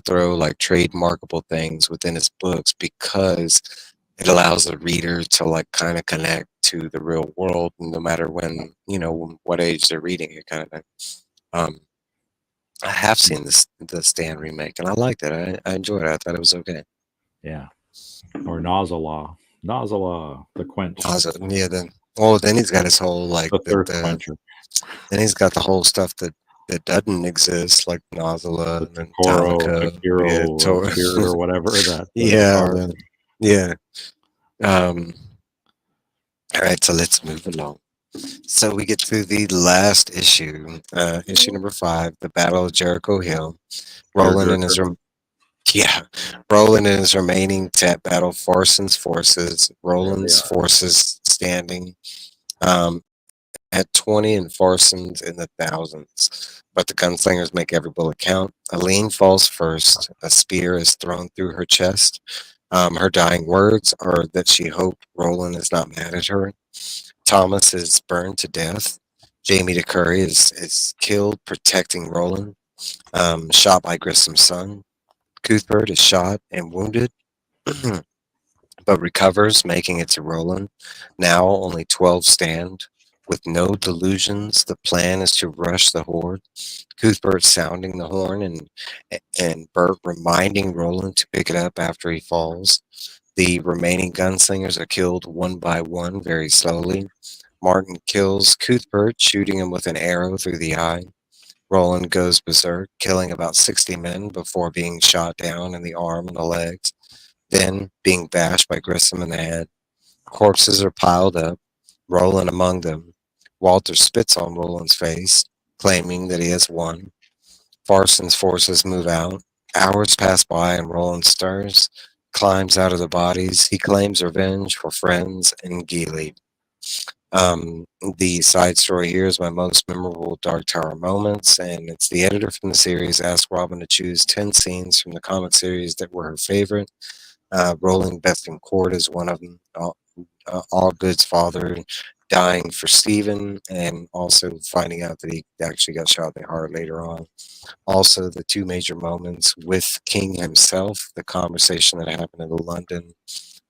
Speaker 1: throw like trademarkable things within his books because it allows the reader to like kind of connect to the real world, no matter when what age they're reading it, kind of thing. Um, I have seen the Stan remake, and I liked it. I enjoyed it. I thought it was okay.
Speaker 2: yeah. Or Nozzle, the quench,
Speaker 1: Yeah, then he's got his whole like
Speaker 2: the thirst
Speaker 1: the
Speaker 2: quencher,
Speaker 1: then he's got the whole stuff that doesn't exist, like
Speaker 2: the
Speaker 1: Nozzle and
Speaker 2: Tokoro,
Speaker 1: Tamako. Yeah,
Speaker 2: Akiro spirit or whatever that
Speaker 1: yeah,
Speaker 2: car.
Speaker 1: yeah. Um, all right, so let's move along. So we get to the last issue, issue number 5, the Battle of Jericho Hill. Roland and his
Speaker 2: Tearjerker.
Speaker 1: rem- yeah, Roland and his remaining battle Farson's forces.
Speaker 2: There they
Speaker 1: Roland's
Speaker 2: are.
Speaker 1: forces standing. At 20 and Farson's in the thousands. But the gunslingers make every bullet count. Aline falls first. A spear is thrown through her chest. Her dying words are that she hoped Roland is not mad at her. Thomas is burned to death. Jamie DeCurry is killed protecting Roland, shot by Grissom's son. Cuthbert is shot and wounded, but recovers, making it to Roland. Now only 12 stand. With no delusions, the plan is to rush the horde. Cuthbert sounding the horn and Bert reminding Roland to pick it up after he falls. The remaining gunslingers are killed one by one very slowly. Martin kills Cuthbert, shooting him with an arrow through the eye. Roland goes berserk, killing about 60 men before being shot down in the arm and the legs, then being bashed by Grissom in the head. Corpses are piled up, Roland among them. Walter spits on Roland's face, claiming that he has won. Farson's forces move out. Hours pass by and Roland stirs, climbs out of the bodies. He claims revenge for friends and Gili. The side story here is my most memorable Dark Tower moments, and it's the editor from the series asked Robin to choose 10 scenes from the comic series that were her favorite. Rolling Bethlehem Court is one of them. Allgood's father dying for Stephen, and also finding out that he actually got shot in the heart later on. Also, the two major moments with King himself, the conversation that happened in London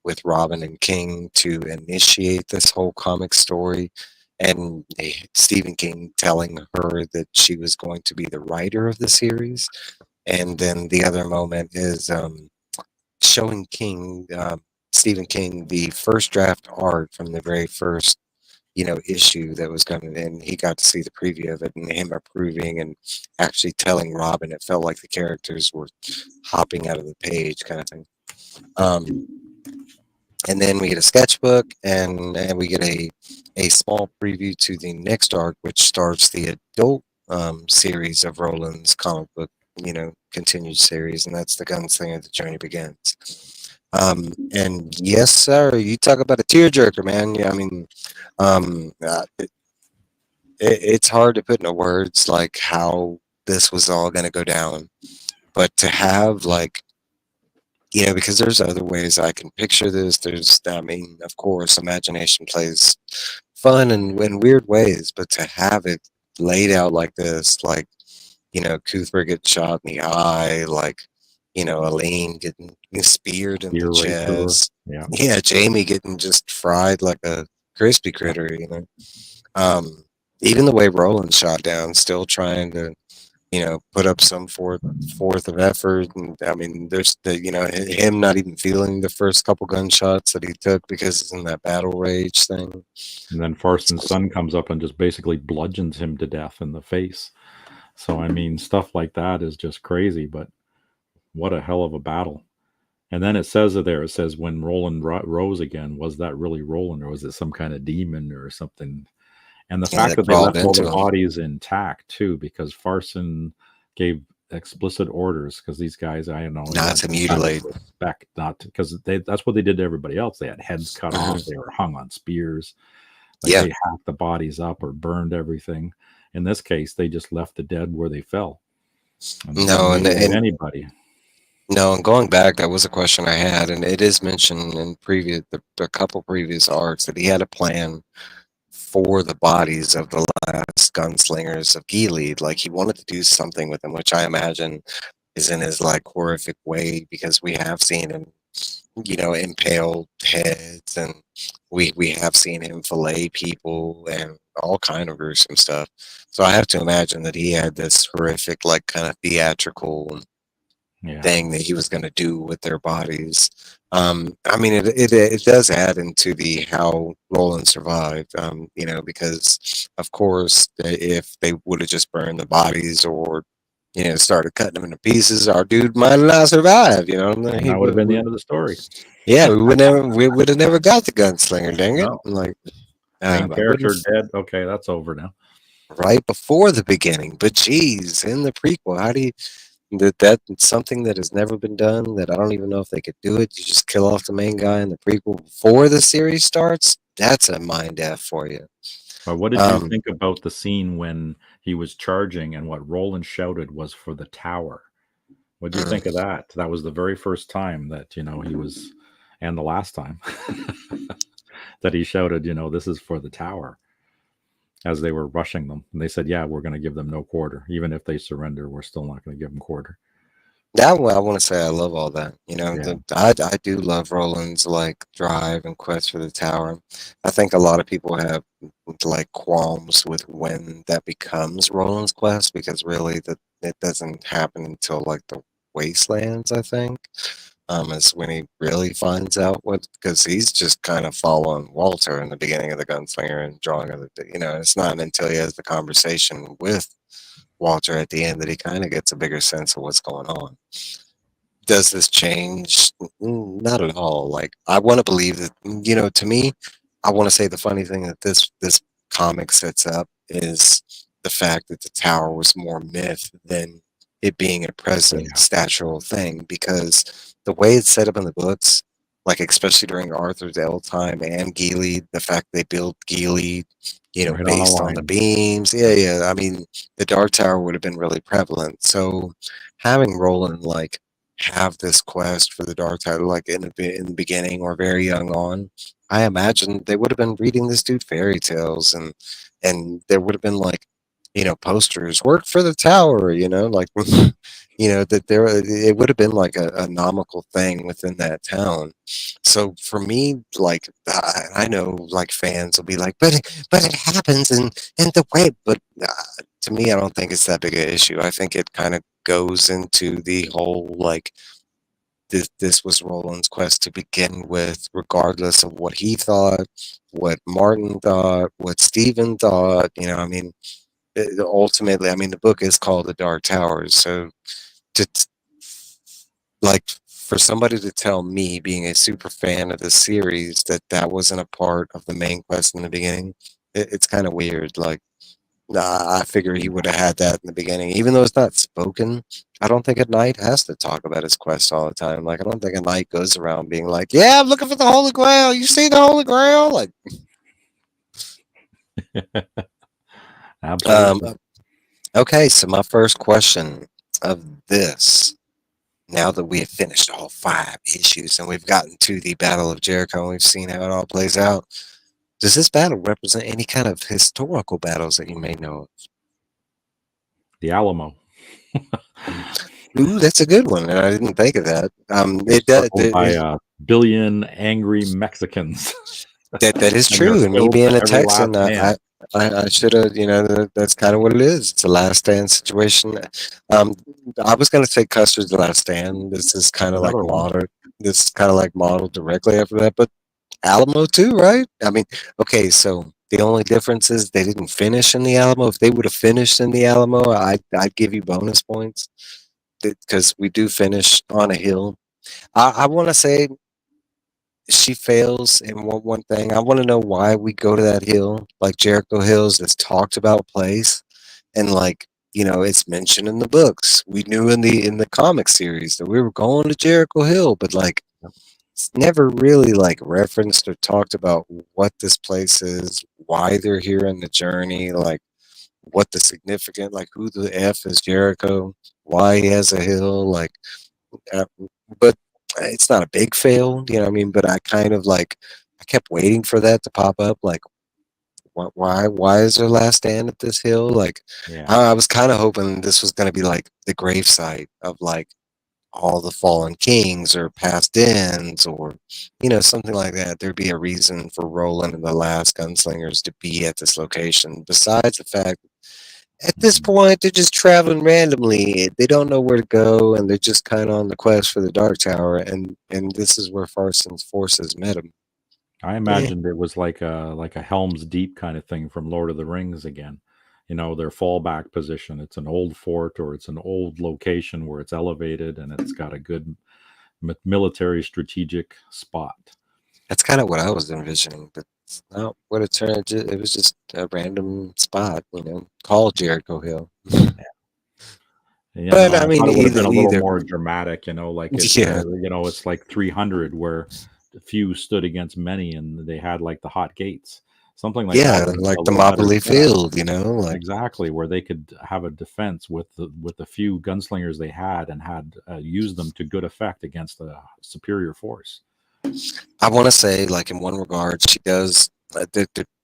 Speaker 1: with Robin and King to initiate this whole comic story, and Stephen King telling her that she was going to be the writer of the series. And then the other moment is showing Stephen King, the first draft art from the very first issue that was going to, and he got to see the preview of it and him approving and actually telling Robin it felt like the characters were hopping out of the page kind of thing. Um, and then we get a sketchbook and we get a small preview to the next arc, which starts the adult series of Roland's comic book, continued series, and that's the Gunslinger: The Journey Begins. And yes, sir, you talk about a tearjerker, man. Yeah, I mean, it's hard to put into words like how this was all going to go down, but to have like because there's other ways I can picture this. I mean, of course, imagination plays fun and in weird ways, but to have it laid out like this, like, Cuthbert gets shot in the eye, like, Aline getting speared in the
Speaker 2: You're right through her.
Speaker 1: chest.
Speaker 2: Yeah.
Speaker 1: Yeah, Jamie getting just fried like a crispy critter, Um, Even the way Roland shot down, still trying to put up some fourth of effort. And I mean, there's him not even feeling the first couple gunshots that he took because it's in that battle rage thing.
Speaker 2: And then Farson's son comes up and just basically bludgeons him to death in the face. So, I mean, stuff like that is just crazy, but what a hell of a battle. And then it says it there, it says when Roland rose again, was that really Roland or was it some kind of demon or something? And the
Speaker 1: Yeah,
Speaker 2: fact
Speaker 1: that
Speaker 2: that they
Speaker 1: crawled
Speaker 2: left all
Speaker 1: into
Speaker 2: the
Speaker 1: him.
Speaker 2: bodies intact too, because Farson gave explicit orders because these guys, I don't know, he
Speaker 1: Not
Speaker 2: had
Speaker 1: to
Speaker 2: some kind of
Speaker 1: mutilate.
Speaker 2: respect, not because that's what they did to everybody else. They had heads cut off,
Speaker 1: Mhm.
Speaker 2: they were hung on spears, like
Speaker 1: Yeah,
Speaker 2: they hacked the bodies up or burned everything. In this case, they just left the dead where they fell and didn't
Speaker 1: no, and
Speaker 2: mutilate
Speaker 1: and
Speaker 2: anybody.
Speaker 1: no, and going back, that was a question I had, and it is mentioned in a couple previous arcs that he had a plan for the bodies of the last gunslingers of Gilead. Like he wanted to do something with them, which I imagine is in his like horrific way because we have seen him, impale heads, and we have seen him fillet people and all kind of gruesome stuff. So I have to imagine that he had this horrific, like kind of theatrical
Speaker 2: Yeah.
Speaker 1: thing that he was going to do with their bodies. I mean, it does add into the how Roland survived. Because of course, if they would have just burned the bodies or started cutting them into pieces, our dude might not survive.
Speaker 2: And
Speaker 1: He
Speaker 2: that would have been the
Speaker 1: would.
Speaker 2: end of the story.
Speaker 1: Yeah, we would have never got the gunslinger. Dang it!
Speaker 2: No.
Speaker 1: Like,
Speaker 2: Main
Speaker 1: I would have
Speaker 2: character dead. Okay, that's over now.
Speaker 1: right before the beginning. But geez, in the prequel, how do you? That's something that has never been done. That I don't even know if they could do it. You just kill off the main guy in the prequel before the series starts. That's a mind f for you.
Speaker 2: But what did you
Speaker 1: Um,
Speaker 2: think about the scene when he was charging and what Roland shouted was for the tower? What do you think of
Speaker 1: mm,
Speaker 2: that? That was the very first time that, he was, and the last time that he shouted, this is for the tower as they were rushing them. And they said, yeah, we're going to give them no quarter. Even if they surrender, we're still not going to give them quarter.
Speaker 1: that one, I want to say I love all that.
Speaker 2: Yeah.
Speaker 1: I do love Roland's like drive and quest for the tower. I think a lot of people have like qualms with when that becomes Roland's quest because really that it doesn't happen until like the Wastelands. I think is when he really finds out what because he's just kind of following Walter in the beginning of the Gunslinger and drawing of the it's not until he has the conversation with Walter at the end that he kind of gets a bigger sense of what's going on. Does this change? Not at all. Like I want to believe that to me, I want to say the funny thing that this comic sets up is the fact that the tower was more myth than it being a present
Speaker 2: Yeah.
Speaker 1: statural thing, because the way it's set up in the books, like especially during Arthur's L time and Gilead, the fact they built Gilead,
Speaker 2: Right on a
Speaker 1: based on the
Speaker 2: line.
Speaker 1: beams. Yeah, yeah. I mean, the Dark Tower would have been really prevalent. So having Roland like have this quest for the Dark Tower, like in the beginning or very young on, I imagine they would have been reading this dude fairy tales, and there would have been like, posters, work for the tower, like, that there, it would have been like a nomical thing within that town. So for me, like, I know like fans will be like, but it happens in the way, but to me, I don't think it's that big an issue. I think it kind of goes into the whole like, this was Roland's quest to begin with, regardless of what he thought, what Martin thought, what Stephen thought. I mean, ultimately, I mean, the book is called The Dark Towers. So, like, for somebody to tell me, being a super fan of the series, that that wasn't a part of the main quest in the beginning, it's kind of weird. Like, nah, I figure he would have had that in the beginning, even though it's not spoken. I don't think a knight has to talk about his quest all the time. Like, I don't think a knight goes around being like, "Yeah, I'm looking for the Holy Grail. You see the Holy Grail?" Like, um,
Speaker 2: Absolutely.
Speaker 1: okay. So my first question of this, now that we have finished all 5 issues and we've gotten to the Battle of Jericho and we've seen how it all plays out, does this battle represent any kind of historical battles that you may know
Speaker 2: The Alamo.
Speaker 1: of? Ooh, that's a good one, and I didn't think of that.
Speaker 2: You're
Speaker 1: It does.
Speaker 2: circled by a billion angry Mexicans,
Speaker 1: That is
Speaker 2: and they're
Speaker 1: true. And me
Speaker 2: filled
Speaker 1: being
Speaker 2: to
Speaker 1: a
Speaker 2: every last
Speaker 1: Texan, I
Speaker 2: man.
Speaker 1: I, I should have. That's kind of what it is. It's a last stand situation. Um, I was going to say Custer's the Last Stand. This is kind of like
Speaker 2: Another one.
Speaker 1: modeled. This is kind of like modeled directly after that, but Alamo too, right? I mean, okay. So the only difference is they didn't finish in the Alamo. If they would have finished in the Alamo, I'd give you bonus points because we do finish on a hill. I want to say she fails in one thing. I want to know why we go to that hill, like Jericho Hills, this talked about place, and like, it's mentioned in the books. We knew in the comic series that we were going to Jericho Hill, but like it's never really like referenced or talked about what this place is, why they're here in the journey, like what the significant, like who the F is Jericho, why he has a hill, like uh, but it's not a big fail, you know what I mean? But I kind of like, I kept waiting for that to pop up. Like, why is their last stand at this hill? Like,
Speaker 2: Yeah.
Speaker 1: I was kind of hoping this was going to be like the gravesite of like all the fallen kings or past ends, or something like that. There'd be a reason for Roland and the last gunslingers to be at this location. Besides the fact, at this
Speaker 2: Mhm.
Speaker 1: point, they're just traveling randomly. They don't know where to go, and they're just kind of on the quest for the Dark Tower. And this is where Farson's forces met him.
Speaker 2: I
Speaker 1: Eh,
Speaker 2: imagined it was like a Helm's Deep kind of thing from Lord of the Rings again. You know, their fallback position. It's an old fort or it's an old location where it's elevated and it's got a good military strategic spot.
Speaker 1: that's kind of what I was envisioning, but it's not what it turned. It was just a random spot, called Jericho Hill.
Speaker 2: You know,
Speaker 1: But I
Speaker 2: I
Speaker 1: mean,
Speaker 2: thought it would have been a little
Speaker 1: either,
Speaker 2: more dramatic, like
Speaker 1: yeah,
Speaker 2: it's like 300 where few stood against many and they had like the hot gates. Something like that
Speaker 1: yeah,
Speaker 2: would have been
Speaker 1: like
Speaker 2: a
Speaker 1: the
Speaker 2: little better
Speaker 1: Mobley
Speaker 2: setup.
Speaker 1: Field, like
Speaker 2: Exactly, where they could have a defense with the few gunslingers they had and had used them to good effect against a superior force.
Speaker 1: I want to say, like in one regard, she does,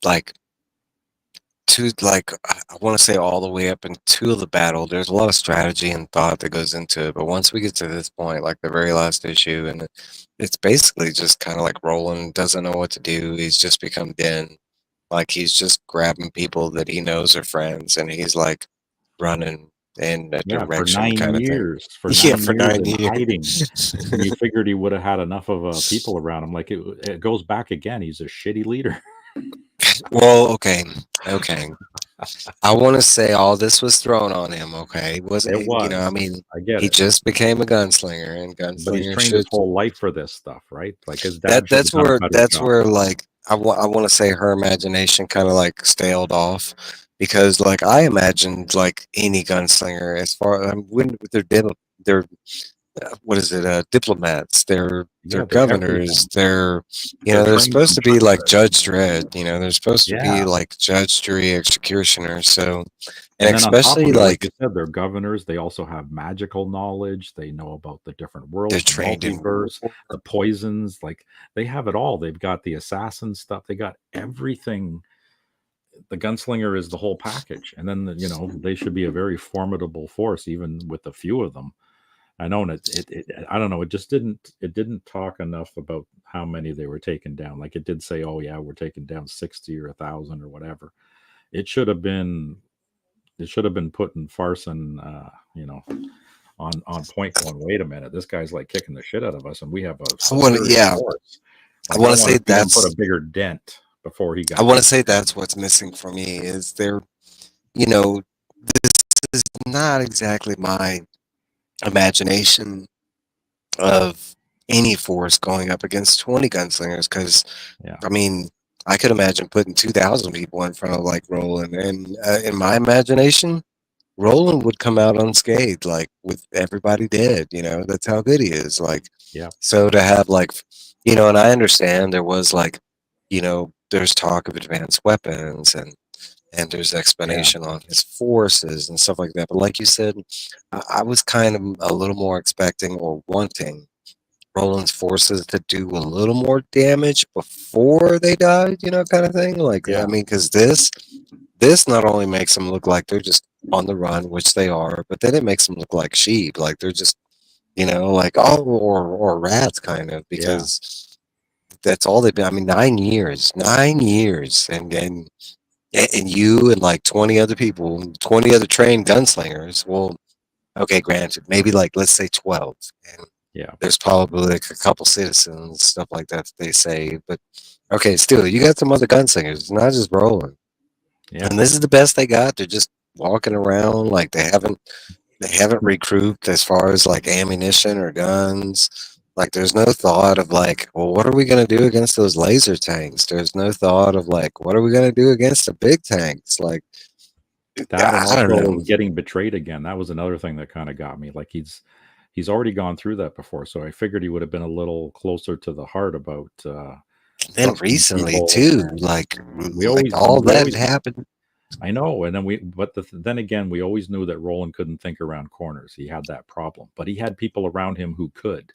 Speaker 1: like to like I want to say all the way up into the battle. There's a lot of strategy and thought that goes into it, but once we get to this point, like the very last issue, and it's basically just kind of like Roland doesn't know what to do. He's just become Den. Like he's just grabbing people that he knows are friends, and he's like running in a
Speaker 2: Yeah, for
Speaker 1: direction
Speaker 2: nine
Speaker 1: kind of thing.
Speaker 2: years, for
Speaker 1: Yeah,
Speaker 2: nine
Speaker 1: for
Speaker 2: years
Speaker 1: nine
Speaker 2: in hiding,
Speaker 1: years.
Speaker 2: you figured he would have had enough of people around him. Like it goes back again. He's a shitty leader.
Speaker 1: Well, okay, okay. I want to say all this was thrown on him. Okay, it
Speaker 2: It
Speaker 1: wasn't. I
Speaker 2: was.
Speaker 1: mean,
Speaker 2: I get
Speaker 1: he
Speaker 2: it.
Speaker 1: just became a gunslinger, and
Speaker 2: But he's
Speaker 1: gunslingers
Speaker 2: trained his
Speaker 1: should.
Speaker 2: whole life for this stuff, right? Like his
Speaker 1: That
Speaker 2: dad should have done a better
Speaker 1: that's
Speaker 2: job.
Speaker 1: where like I want to say her imagination kind of like staled off, because like I imagined like any gunslinger as far when they're what is it, diplomats, they're
Speaker 2: Yeah, they're
Speaker 1: governors,
Speaker 2: everything.
Speaker 1: they're
Speaker 2: They're
Speaker 1: they're
Speaker 2: trained
Speaker 1: supposed
Speaker 2: from
Speaker 1: to be like
Speaker 2: childhood.
Speaker 1: Judge Dredd, they're supposed to be
Speaker 2: Yeah.
Speaker 1: like judge, jury, executioner. So, and
Speaker 2: And then on top
Speaker 1: especially
Speaker 2: of it, like
Speaker 1: like
Speaker 2: you said, they're governors. They also have magical knowledge. They know about the different
Speaker 1: they're
Speaker 2: worlds, the
Speaker 1: trained in
Speaker 2: multiverse,
Speaker 1: war.
Speaker 2: the poisons. Like they have it all. They've got the assassin stuff. They got everything. The gunslinger is the whole package. And then, they should be a very formidable force, even with a few of them. I know I don't know. It didn't talk enough about how many they were taking down. Like it did say, oh yeah, we're taking down 60 or 1,000 or whatever. It should have been it should have been put in Farson, on point, going, wait a minute, this guy's like kicking the shit out of us, and we have a
Speaker 1: I want to,
Speaker 2: superior
Speaker 1: yeah,
Speaker 2: force.
Speaker 1: I
Speaker 2: Like I
Speaker 1: want to
Speaker 2: want
Speaker 1: say
Speaker 2: to see him put a
Speaker 1: that's,
Speaker 2: bigger dent before he
Speaker 1: I
Speaker 2: got
Speaker 1: want to
Speaker 2: taken
Speaker 1: say
Speaker 2: down.
Speaker 1: that's what's missing for me is you know, this is not exactly my imagination of any force going up against 20 gunslingers because
Speaker 2: Yeah,
Speaker 1: I mean, I could imagine putting 2,000 people in front of like Roland, and in my imagination, Roland would come out unscathed, like with everybody dead. That's how good he is. Like,
Speaker 2: yeah,
Speaker 1: so to have like, and I understand there was like, there's talk of advanced weapons and there's
Speaker 2: yeah,
Speaker 1: explanation on his forces and stuff like that. But like you said, I was kind of a little more expecting or wanting Roland's forces to do a little more damage before they died, kind of thing. Like, I
Speaker 2: yeah,
Speaker 1: mean, because this not only makes them look like they're just on the run, which they are, but then it makes them look like sheep, like they're just, like or rats, kind of,
Speaker 2: yeah,
Speaker 1: because that's all they've been. I mean, 9 years, and you and like 20 other people, 20 other trained gunslingers. Well, okay, granted, maybe like let's say 12, and
Speaker 2: yeah,
Speaker 1: there's probably like a couple citizens, stuff like that they say. But okay, still, you got some other gunslingers, not just Roland.
Speaker 2: yeah,
Speaker 1: And this is the best they got. They're just walking around like they haven't recouped as far as like ammunition or guns. Like there's no thought of like, well, what are we gonna do against those laser tanks? There's no thought of like, what are we gonna do against the big tanks? Like
Speaker 2: that, and
Speaker 1: I don't
Speaker 2: also
Speaker 1: know.
Speaker 2: getting betrayed again. That was another thing that kind of got me. Like he's already gone through that before, so I figured he would have been a little closer to the heart about
Speaker 1: And then
Speaker 2: trusting
Speaker 1: recently
Speaker 2: people.
Speaker 1: too,
Speaker 2: And we
Speaker 1: like
Speaker 2: always
Speaker 1: all
Speaker 2: we
Speaker 1: that had
Speaker 2: always
Speaker 1: happened.
Speaker 2: I know, and then again, we always knew that Roland couldn't think around corners. He had that problem, but he had people around him who could.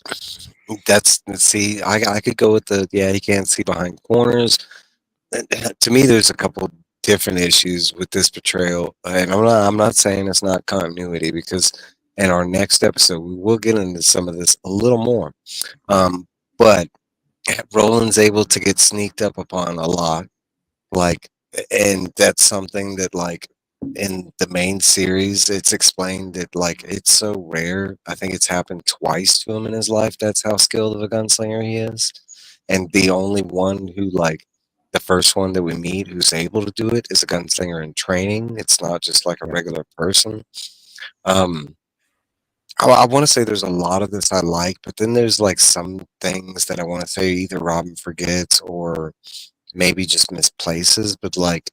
Speaker 1: That's see, I could go with the yeah, he can't see behind corners. To me, there's a couple different issues with this portrayal, and I'm not saying it's not continuity because in our next episode we will get into some of this a little more. But Roland's able to get sneaked up upon a lot, like, and that's something that like in the main series it's explained that like it's so rare. I think it's happened twice to him in his life. That's how skilled of a gunslinger he is, and the only one who like the first one that we meet who's able to do it is a gunslinger in training. It's not just like a
Speaker 2: Yeah,
Speaker 1: regular person. um I want to say there's a lot of this I like, but then there's like some things that I want to say either Robin forgets or maybe just misplaces. But like,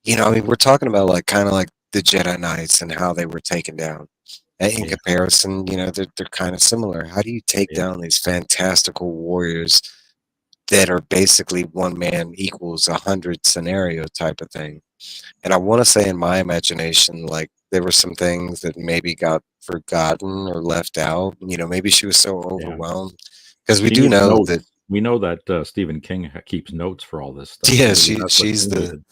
Speaker 1: I mean, we're talking about like kind of like the Jedi Knights and how they were taken down. In
Speaker 2: yeah,
Speaker 1: comparison, they're kind of similar. How do you take
Speaker 2: yeah,
Speaker 1: down these fantastical warriors that are basically one man equals 100 scenario type of thing? And I want to say in my imagination, like there were some things that maybe got forgotten or left out. Maybe she was so
Speaker 2: yeah.
Speaker 1: overwhelmed because we
Speaker 2: She
Speaker 1: do
Speaker 2: needs
Speaker 1: know that,
Speaker 2: notes. We know that Stephen King keeps notes for all this stuff.
Speaker 1: yeah,
Speaker 2: Maybe that's what
Speaker 1: she's
Speaker 2: she
Speaker 1: the
Speaker 2: needed.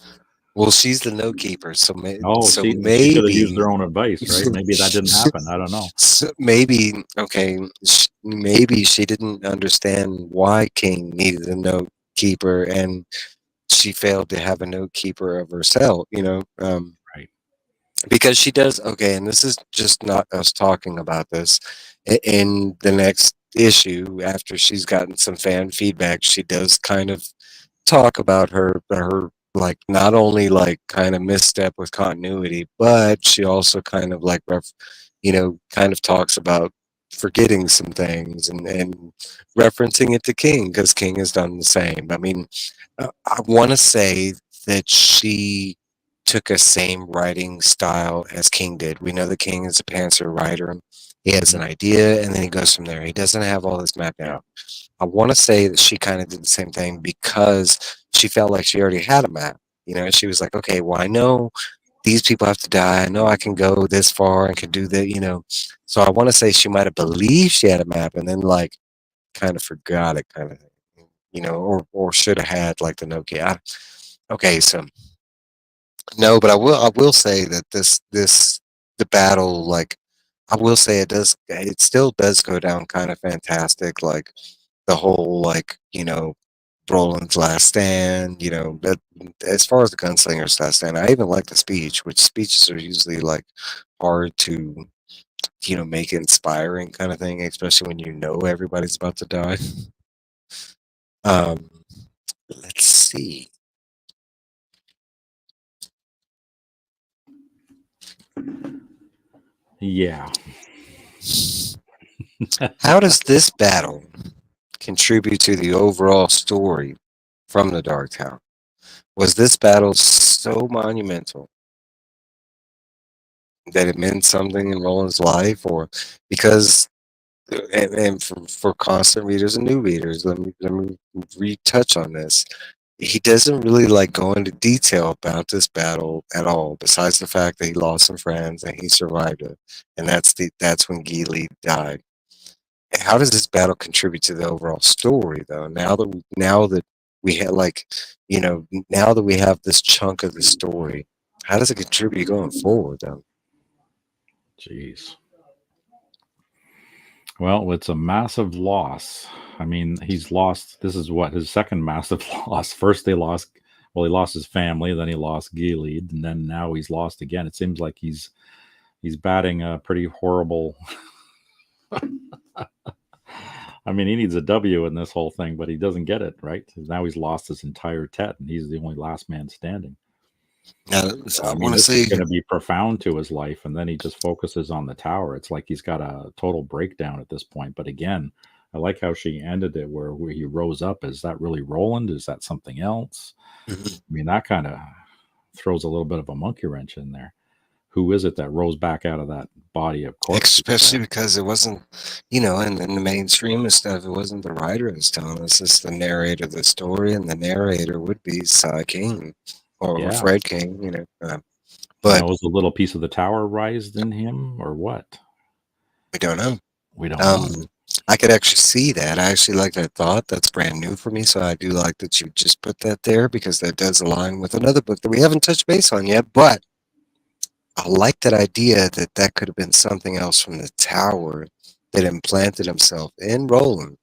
Speaker 1: well, she's the note keeper. So
Speaker 2: Oh,
Speaker 1: so
Speaker 2: she should have used
Speaker 1: maybe
Speaker 2: her own advice, right? Maybe that didn't happen. I don't know.
Speaker 1: so maybe okay, maybe she didn't understand why King needed a note keeper, and she failed to have a note keeper of herself.
Speaker 2: Right.
Speaker 1: Because she does, okay, and this is just not us talking about this. In the next issue, after she's gotten some fan feedback, she does kind of talk about her like not only like kind of misstep with continuity, but she also kind of like kind of talks about forgetting some things and referencing it to King because King has done the same. I mean, I want to say that she took a same writing style as King did. We know the King is a pantser writer. He has
Speaker 2: Mhm.
Speaker 1: an idea and then he goes from there. He doesn't have all this mapped out. I want to say that she kind of did the same thing because she felt like she already had a map. She was like, okay, well, I know these people have to die. I know I can go this far and can do that. So I want to say she might have believed she had a map and then like kind of forgot it, kind of thing, or should have had like the Nokia. Okay, so no, but I will say that the battle, like, I will say it still does go down kind of fantastic, like the whole, like, Roland's last stand, but as far as the gunslinger's last stand, I even like the speech, which speeches are usually like hard to, make inspiring kind of thing, especially when you know everybody's about to die. Um, let's see.
Speaker 2: Yeah.
Speaker 1: How does this battle contribute to the overall story from the Dark Tower? Was this battle so monumental that it meant something in Roland's life, or because and for constant readers and new readers, let me retouch on this. He doesn't really like go into detail about this battle at all, besides the fact that he lost some friends and he survived it, and that's when Gili died. How does this battle contribute to the overall story, though? Now that we have now that we have this chunk of the story, how does it contribute going forward, though?
Speaker 2: Jeez. Well, it's a massive loss. I mean, he's lost. This is what his second massive loss. First, they lost. Well, he lost his family. Then he lost Gilead, and then now he's lost again. It seems like he's batting a pretty horrible. I mean, he needs a W in this whole thing, but he doesn't get it right. Now he's lost his entire tet, and he's the only last man standing.
Speaker 1: Now,
Speaker 2: So,
Speaker 1: I
Speaker 2: I mean,
Speaker 1: want to
Speaker 2: this is
Speaker 1: say,
Speaker 2: going to be profound to his life, and then he just focuses on the tower. It's like he's got a total breakdown at this point. But again, I like how she ended it, where he rose up. Is that really Roland? Is that something else?
Speaker 1: mhm,
Speaker 2: I mean, that kind of throws a little bit of a monkey wrench in there. Who is it that rose back out of that body of corpses
Speaker 1: especially
Speaker 2: there?
Speaker 1: because it wasn't, in the mainstream and stuff, it wasn't the writer that's telling us, it's the narrator of the story, and the narrator would be Cy King or
Speaker 2: Yeah,
Speaker 1: Fred King. But
Speaker 2: is a little piece of the tower rised in him, or what?
Speaker 1: we don't know.
Speaker 2: We don't know.
Speaker 1: Um, I could actually see that. I actually like that thought. That's brand new for me. So I do like that you just put that there because that does align with another book that we haven't touched base on yet. But I like that idea that that could have been something else from the tower that implanted himself in Roland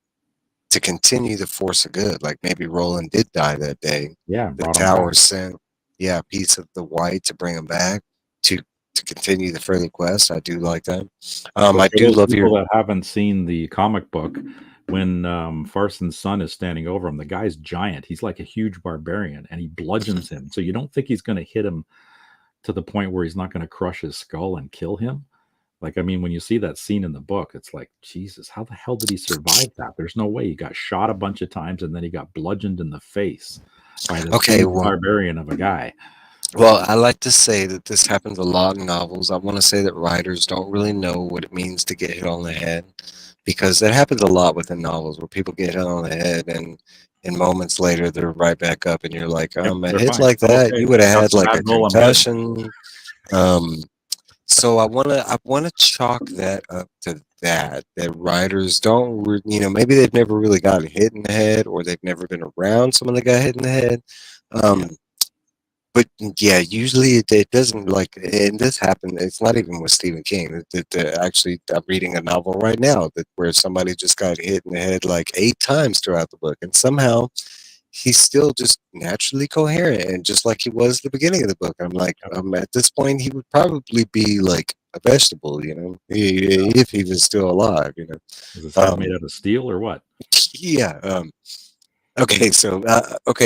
Speaker 1: to continue the force of good. Like maybe Roland did die that day.
Speaker 2: Yeah,
Speaker 1: The
Speaker 2: brought him
Speaker 1: tower
Speaker 2: back.
Speaker 1: sent, yeah, a piece of the white to bring him back to to continue the further quest. I do like that.
Speaker 2: But
Speaker 1: I
Speaker 2: for
Speaker 1: do
Speaker 2: those
Speaker 1: love
Speaker 2: people
Speaker 1: your.
Speaker 2: that haven't seen the comic book, when Farson's son is standing over him, the guy's giant. He's like a huge barbarian, and he bludgeons him. So you don't think he's going to hit him to the point where he's not going to crush his skull and kill him. Like, I mean, when you see that scene in the book, it's like, Jesus, how the hell did he survive that? There's no way. He got shot a bunch of times, and then he got bludgeoned in the face by this
Speaker 1: Okay,
Speaker 2: huge
Speaker 1: well,
Speaker 2: barbarian of a guy.
Speaker 1: I like to say that this happens a lot in novels. I want to say that writers don't really know what it means to get hit on the head because that happens a lot within novels where people get hit on the head and moments later they're right back up and you're like,
Speaker 2: Yep,
Speaker 1: a
Speaker 2: they're
Speaker 1: hit
Speaker 2: fine.
Speaker 1: like
Speaker 2: I'm
Speaker 1: that,
Speaker 2: okay.
Speaker 1: you would
Speaker 2: I
Speaker 1: have
Speaker 2: got
Speaker 1: had
Speaker 2: some
Speaker 1: like a
Speaker 2: Advil. I'm good.
Speaker 1: concussion. Um, so I wanna chalk that up to that writers don't maybe they've never really gotten hit in the head or they've never been around someone that got hit in the head.
Speaker 2: Yeah,
Speaker 1: Um, but yeah, usually it doesn't like, and this happened. It's not even with Stephen King. Actually, I'm reading a novel right now that where somebody just got hit in the head like 8 times throughout the book, and somehow he's still just naturally coherent and just like he was at the beginning of the book. I'm like,
Speaker 2: yep.
Speaker 1: at this point, he would probably be like a vegetable, if he was still alive.
Speaker 2: Is his head made
Speaker 1: Um,
Speaker 2: out of steel or what?
Speaker 1: yeah. Okay,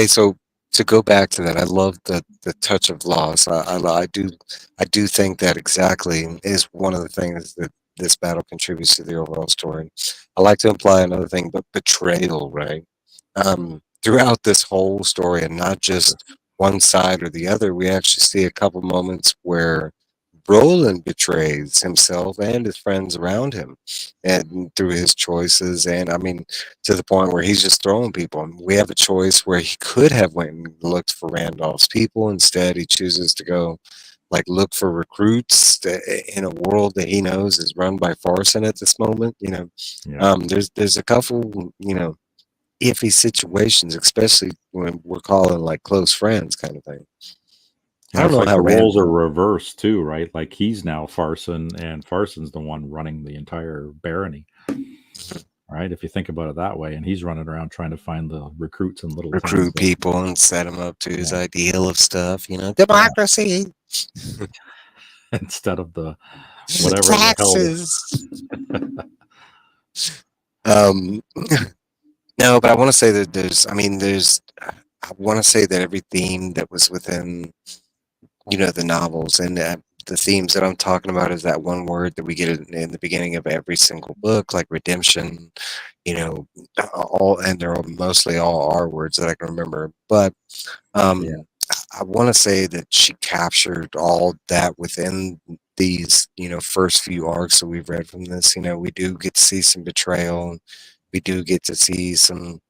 Speaker 1: so to go back to that, I love the touch of loss. I do think that exactly is one of the things that this battle contributes to the overall story. I like to imply another thing, but betrayal, right? Throughout this whole story, and not just one side or the other. We actually see a couple moments where Roland betrays himself and his friends around him, and through his choices, and I mean, to the point where he's just throwing people. We have a choice where he could have went and looked for Randolph's people. Instead, he chooses to go like look for recruits in a world that he knows is run by Farson at this moment.
Speaker 2: Yeah.
Speaker 1: There's a couple iffy situations, especially when we're calling like close friends kind of thing. I
Speaker 2: Yeah,
Speaker 1: don't
Speaker 2: it's
Speaker 1: know
Speaker 2: like
Speaker 1: how
Speaker 2: the roles
Speaker 1: Rand.
Speaker 2: are reversed too, right? Like he's now Farson, and Farson's the one running the entire barony, right? If you think about it that way, and he's running around trying to find the recruits in little towns.
Speaker 1: Recruit people and set them up to his
Speaker 2: Yeah,
Speaker 1: ideal of stuff,
Speaker 2: yeah.
Speaker 1: democracy,
Speaker 2: Instead of the whatever the hell.
Speaker 1: taxes. Um, no, but I want to say that I want to say that every theme that was within, the novels and the themes that I'm talking about is that one word that we get in the beginning of every single book, like redemption, you know, and they're mostly all R words that I can remember. But
Speaker 2: Yeah.
Speaker 1: um, I want to say that she captured all that within these, first few arcs that we've read from this. We do get to see some betrayal. We do get to see some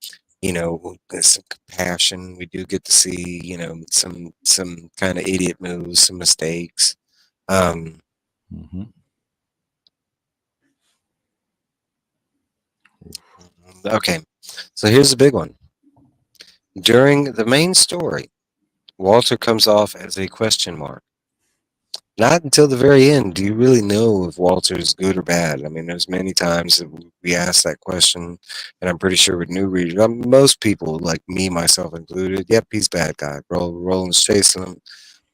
Speaker 1: compassion. We do get to see, some kind of idiot moves, some mistakes. Um,
Speaker 2: Hmm.
Speaker 1: okay, so here's the big one. During the main story, Walter comes off as a question mark. Not until the very end do you really know if Walter is good or bad. I mean, there's many times that we ask that question, and I'm pretty sure with new readers, most people, like me, myself included, yep, he's bad guy. Roland's chasing him.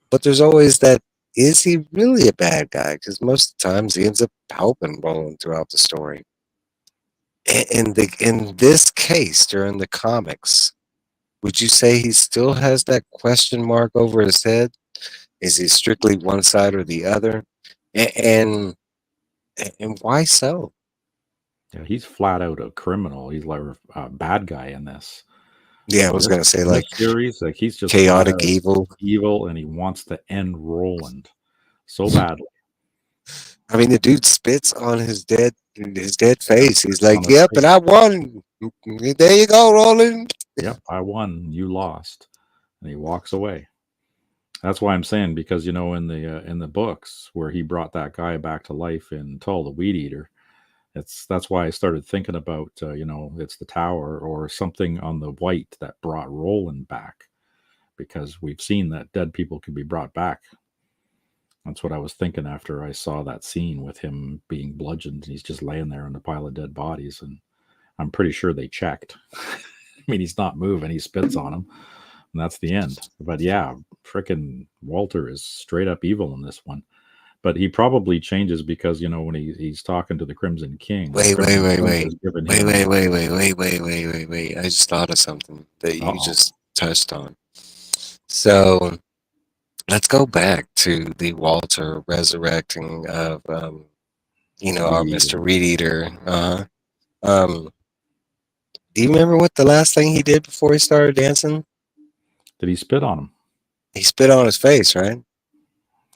Speaker 1: But there's always that, is he really a bad guy? Because most of the times he ends up helping Roland throughout the story. In this case, during the comics, would you say he still has that question mark over his head? Is he strictly one side or the other? And and why so?
Speaker 2: Yeah, he's flat out a criminal. He's like a bad guy in this.
Speaker 1: Yeah, I
Speaker 2: In
Speaker 1: was
Speaker 2: this
Speaker 1: gonna say
Speaker 2: in
Speaker 1: like
Speaker 2: this series, like he's just flat
Speaker 1: chaotic
Speaker 2: out
Speaker 1: evil.
Speaker 2: evil, and he wants to end Roland so badly.
Speaker 1: I mean, the dude spits on his dead
Speaker 2: Yeah,
Speaker 1: face. He's
Speaker 2: spits on
Speaker 1: like,
Speaker 2: his
Speaker 1: "Yep, and
Speaker 2: face.
Speaker 1: I won. There you go, Roland."
Speaker 2: Yep, I won. You lost, and he walks away. That's why I'm saying, because in the books where he brought that guy back to life in Tull the Weed Eater, that's why I started thinking about it's the tower or something on the white that brought Roland back, because we've seen that dead people can be brought back. That's what I was thinking after I saw that scene with him being bludgeoned. He's just laying there on a pile of dead bodies, and I'm pretty sure they checked. I mean, he's not moving. He spits on him, and that's the end. But yeah, frickin' Walter is straight up evil in this one. But he probably changes because when he's talking to the Crimson King, the
Speaker 1: Wait, wait,
Speaker 2: Crimson
Speaker 1: wait,
Speaker 2: King
Speaker 1: wait,
Speaker 2: has given
Speaker 1: wait,
Speaker 2: him.
Speaker 1: wait, wait, wait, wait, wait, wait, wait, wait. I just thought of something that
Speaker 2: Uh
Speaker 1: you
Speaker 2: oh.
Speaker 1: just touched on. So let's go back to the Walter resurrecting of our
Speaker 2: Weed Eater.
Speaker 1: Mr. Reed Eater. Um, do you remember what the last thing he did before he started dancing?
Speaker 2: Did he spit on him?
Speaker 1: He spit on his face, right?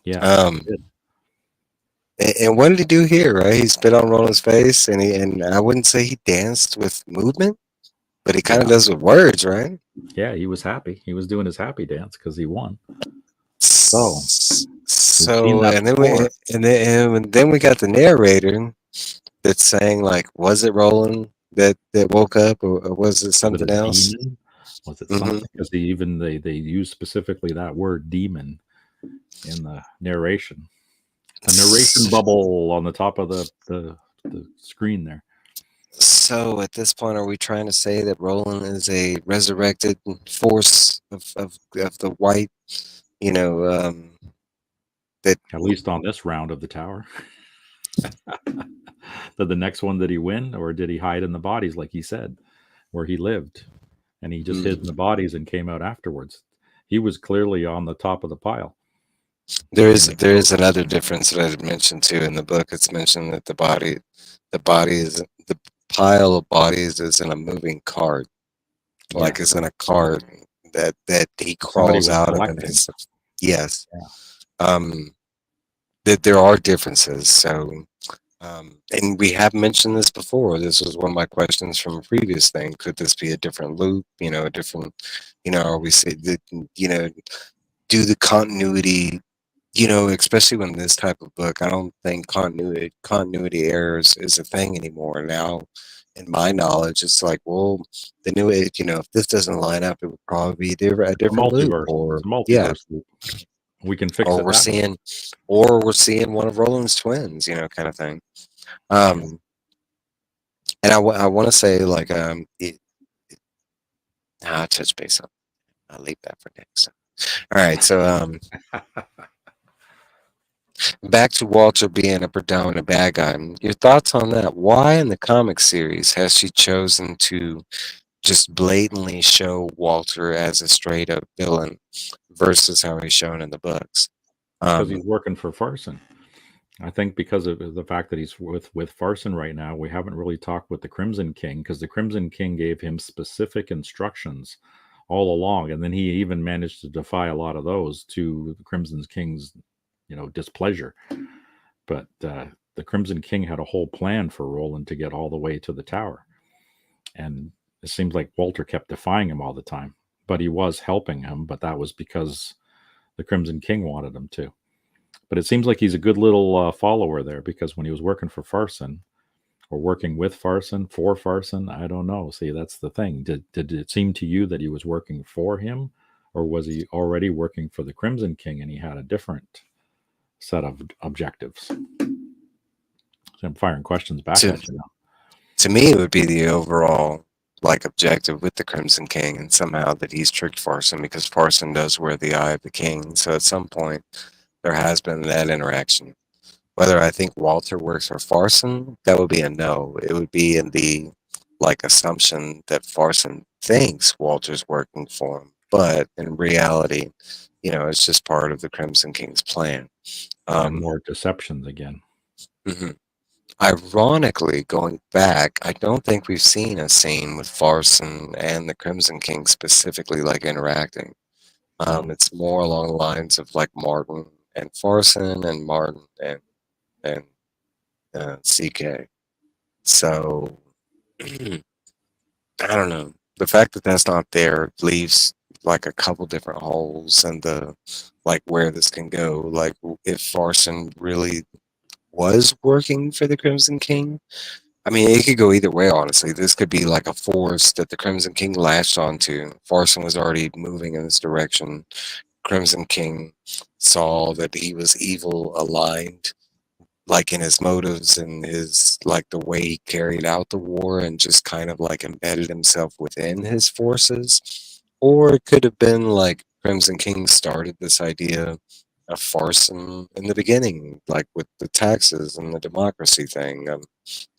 Speaker 2: Yeah, he
Speaker 1: Um,
Speaker 2: did.
Speaker 1: and what did he do here, right? He spit on Roland's face, and I wouldn't say he danced with movement, but he kind of
Speaker 2: Yeah,
Speaker 1: does with words, right?
Speaker 2: yeah, he was happy. He was doing his happy dance because he won. So we've seen
Speaker 1: So
Speaker 2: that before.
Speaker 1: and then we got the narrator that's saying like, was it Roland that woke up, or was it
Speaker 2: Was it a
Speaker 1: something else?
Speaker 2: demon? Was it
Speaker 1: Hmm.
Speaker 2: something? Because they use specifically that word demon in the narration. A narration bubble on the top of the screen there.
Speaker 1: So at this point, are we trying to say that Roland is a resurrected force of the white, you know, that
Speaker 2: At least on this round of the tower. Did the next one, did he win, or did he hide in the bodies like he said, where he lived, and he just hid in
Speaker 1: mm,
Speaker 2: the bodies and came out afterwards? He was clearly on the top of the pile
Speaker 1: there is
Speaker 2: in the
Speaker 1: there is
Speaker 2: coat.
Speaker 1: another difference that I mentioned too in the book. It's mentioned that the pile of bodies is in a moving cart,
Speaker 2: Yeah,
Speaker 1: like is in a cart. that he
Speaker 2: Somebody
Speaker 1: crawls
Speaker 2: was
Speaker 1: out of and
Speaker 2: selecting.
Speaker 1: his yes.
Speaker 2: Yeah.
Speaker 1: That there are differences. So and we have mentioned this before. This was one of my questions from a previous thing. Could this be a different loop? You know, a different, are we say that, do the continuity, especially when this type of book, I don't think continuity errors is a thing anymore. Now, in my knowledge, it's like, well, the new, if this doesn't line up, it would probably be a
Speaker 2: It's a
Speaker 1: different loop,
Speaker 2: multiverse.
Speaker 1: or
Speaker 2: It's a
Speaker 1: yeah,
Speaker 2: multiverse loop. We can fix
Speaker 1: or
Speaker 2: it
Speaker 1: we're
Speaker 2: that way.
Speaker 1: seeing, or we're seeing one of Roland's twins, kind of thing.
Speaker 2: Yeah.
Speaker 1: And I want to say like I'll touch base on. I'll leave that for next. All right, so back to Walter being a predominant bad guy. Your thoughts on that? Why in the comic series has she chosen to just blatantly show Walter as a straight up villain versus how he's shown in the books?
Speaker 2: Because
Speaker 1: Um,
Speaker 2: he's working for Farson. I think because of the fact that he's with Farson right now, we haven't really talked with the Crimson King because the Crimson King gave him specific instructions all along, and then he even managed to defy a lot of those to the Crimson King's, displeasure. But the Crimson King had a whole plan for Roland to get all the way to the tower, and it seems like Walter kept defying him all the time. But he was helping him, but that was because the Crimson King wanted him to. But it seems like he's a good little follower there because when he was working for Farson or working with Farson, for Farson, I don't know. See, that's the thing. Did it seem to you that he was working for him, or was he already working for the Crimson King and he had a different set of objectives? So I'm firing questions back
Speaker 1: to
Speaker 2: at you now.
Speaker 1: to me, it would be the overall like objective with the Crimson King, and somehow that he's tricked Farson because Farson does wear the eye of the king. So at some point, there has been that interaction. Whether I think Walter works for Farson, that would be a no. It would be in the like assumption that Farson thinks Walter's working for him, but in reality, it's just part of the Crimson King's plan.
Speaker 2: And
Speaker 1: Um,
Speaker 2: more deceptions again.
Speaker 1: mhm. Ironically, going back, I don't think we've seen a scene with Farson and the Crimson King specifically like interacting.
Speaker 2: No,
Speaker 1: It's more along the lines of like Martin and Farson and Martin and CK. So I don't know. The fact that that's not there leaves like a couple different holes and the like where this can go. Like if Farson really was working for the Crimson King, I mean, it could go either way, honestly. This could be like a force that the Crimson King latched onto. Farson was already moving in this direction. Crimson King saw that he was evil aligned, like in his motives and his like the way he carried out the war and just kind of like embedded himself within his forces. Or it could have been like Crimson King started this idea of Farson in the beginning, like with the taxes and the democracy thing.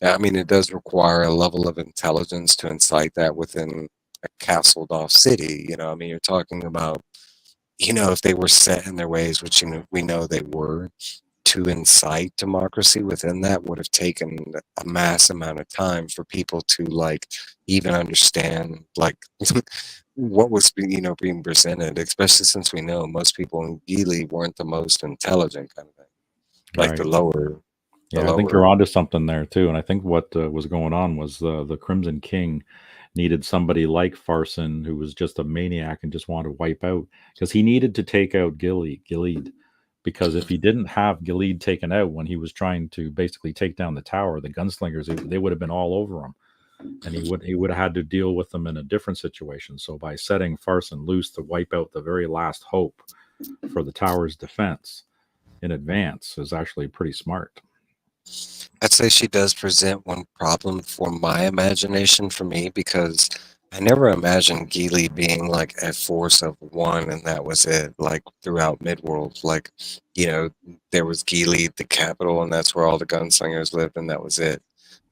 Speaker 1: I mean, it does require a level of intelligence to incite that within a castled off city. I mean, you're talking about, if they were set in their ways, which we know they were, to incite democracy within that would have taken a mass amount of time for people to like even understand like what was being presented, especially since we know most people in Geely weren't the most intelligent kind of thing, like
Speaker 2: right.
Speaker 1: the
Speaker 2: Yeah, I think you're
Speaker 1: lower.
Speaker 2: onto something there too. And I think what was going on was the Crimson King needed somebody like Farson who was just a maniac and just wanted to wipe out because he needed to take out Gilead. Because if he didn't have Gilead taken out when he was trying to basically take down the tower, the gunslingers they would have been all over him, and he would have had to deal with them in a different situation. So by setting Farson loose to wipe out the very last hope for the tower's defense in advance is actually pretty smart.
Speaker 1: I'd say she does present one problem for my imagination for me because I never imagined Geely being like a force of one and that was it, like throughout Midworld. Like, there was Geely, the capital, and that's where all the gunslingers lived, and that was it.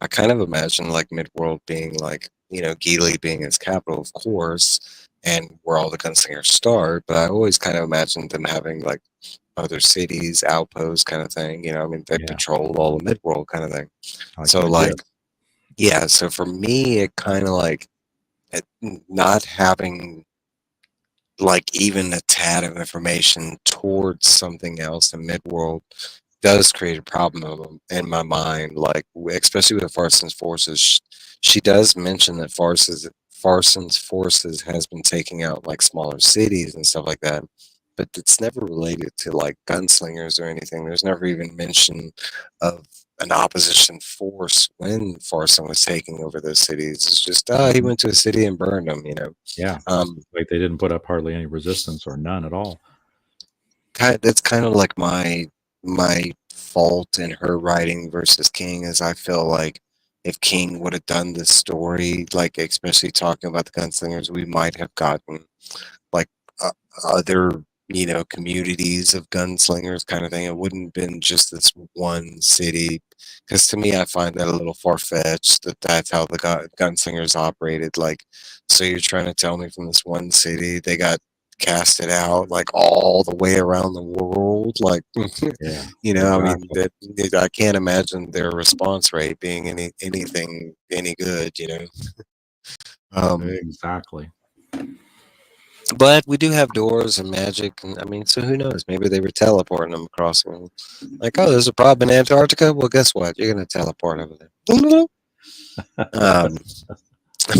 Speaker 1: I kind of imagined like Midworld being like, Geely being its capital, of course, and where all the gunslingers start, but I always kind of imagined them having like other cities, outposts kind of thing. I mean, they
Speaker 2: Yeah,
Speaker 1: patrolled all the midworld kind of thing.
Speaker 2: I like
Speaker 1: So,
Speaker 2: the idea.
Speaker 1: like, yeah, so for me, it kind of like not having like even a tad of information towards something else in Midworld does create a problem in my mind. Like especially with Farson's forces, she does mention that Farson's forces has been taking out like smaller cities and stuff like that, but it's never related to like gunslingers or anything. There's never even mention of an opposition force when Farson was taking over those cities. It's just he
Speaker 2: Mhm.
Speaker 1: went to a city and burned them. You know.
Speaker 2: Yeah,
Speaker 1: Um,
Speaker 2: like they didn't put up hardly any resistance or none at all.
Speaker 1: that's kind of like my fault in her writing versus King is I feel like if King would have done this story, like especially talking about the gunslingers, we might have gotten like uh, other communities of gunslingers kind of thing. It wouldn't have been just this one city, because to me I find that a little far-fetched that that's how the gunslingers operated. Like, so you're trying to tell me from this one city they got casted out like all the way around the world, like
Speaker 2: Yeah,
Speaker 1: I mean
Speaker 2: exactly.
Speaker 1: that I can't imagine their response rate being anything any good. um
Speaker 2: Exactly.
Speaker 1: But we do have doors and magic, and I mean, so who knows? Maybe they were teleporting them across. Like, oh, there's a problem in Antarctica. Well, guess what? You're gonna teleport over there. Um,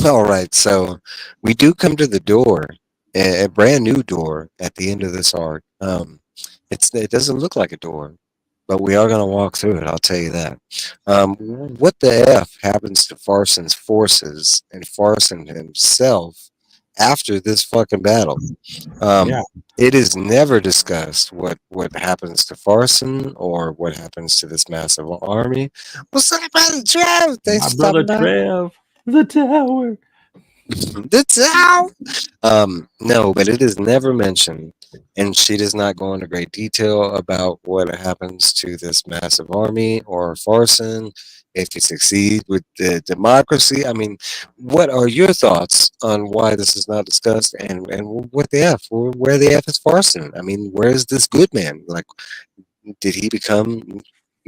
Speaker 1: all right, so we do come to the door, a brand new door at the end of this arc. It doesn't look like a door, but we are gonna walk through it. I'll tell you that. What the f happens to Farson's forces and Farson himself after this fucking battle?
Speaker 2: Yeah,
Speaker 1: It is never discussed what happens to Farson or what happens to this massive army. What's up, brother Trev? Thanks
Speaker 2: my
Speaker 1: for
Speaker 2: brother
Speaker 1: stopping by.
Speaker 2: Trev, the tower.
Speaker 1: The town. No, but it is never mentioned, and she does not go into great detail about what happens to this massive army or Farson if he succeeds with the democracy. I mean, what are your thoughts on why this is not discussed, and what the f where the f is Farson? I mean, where is this good man? Like, did he become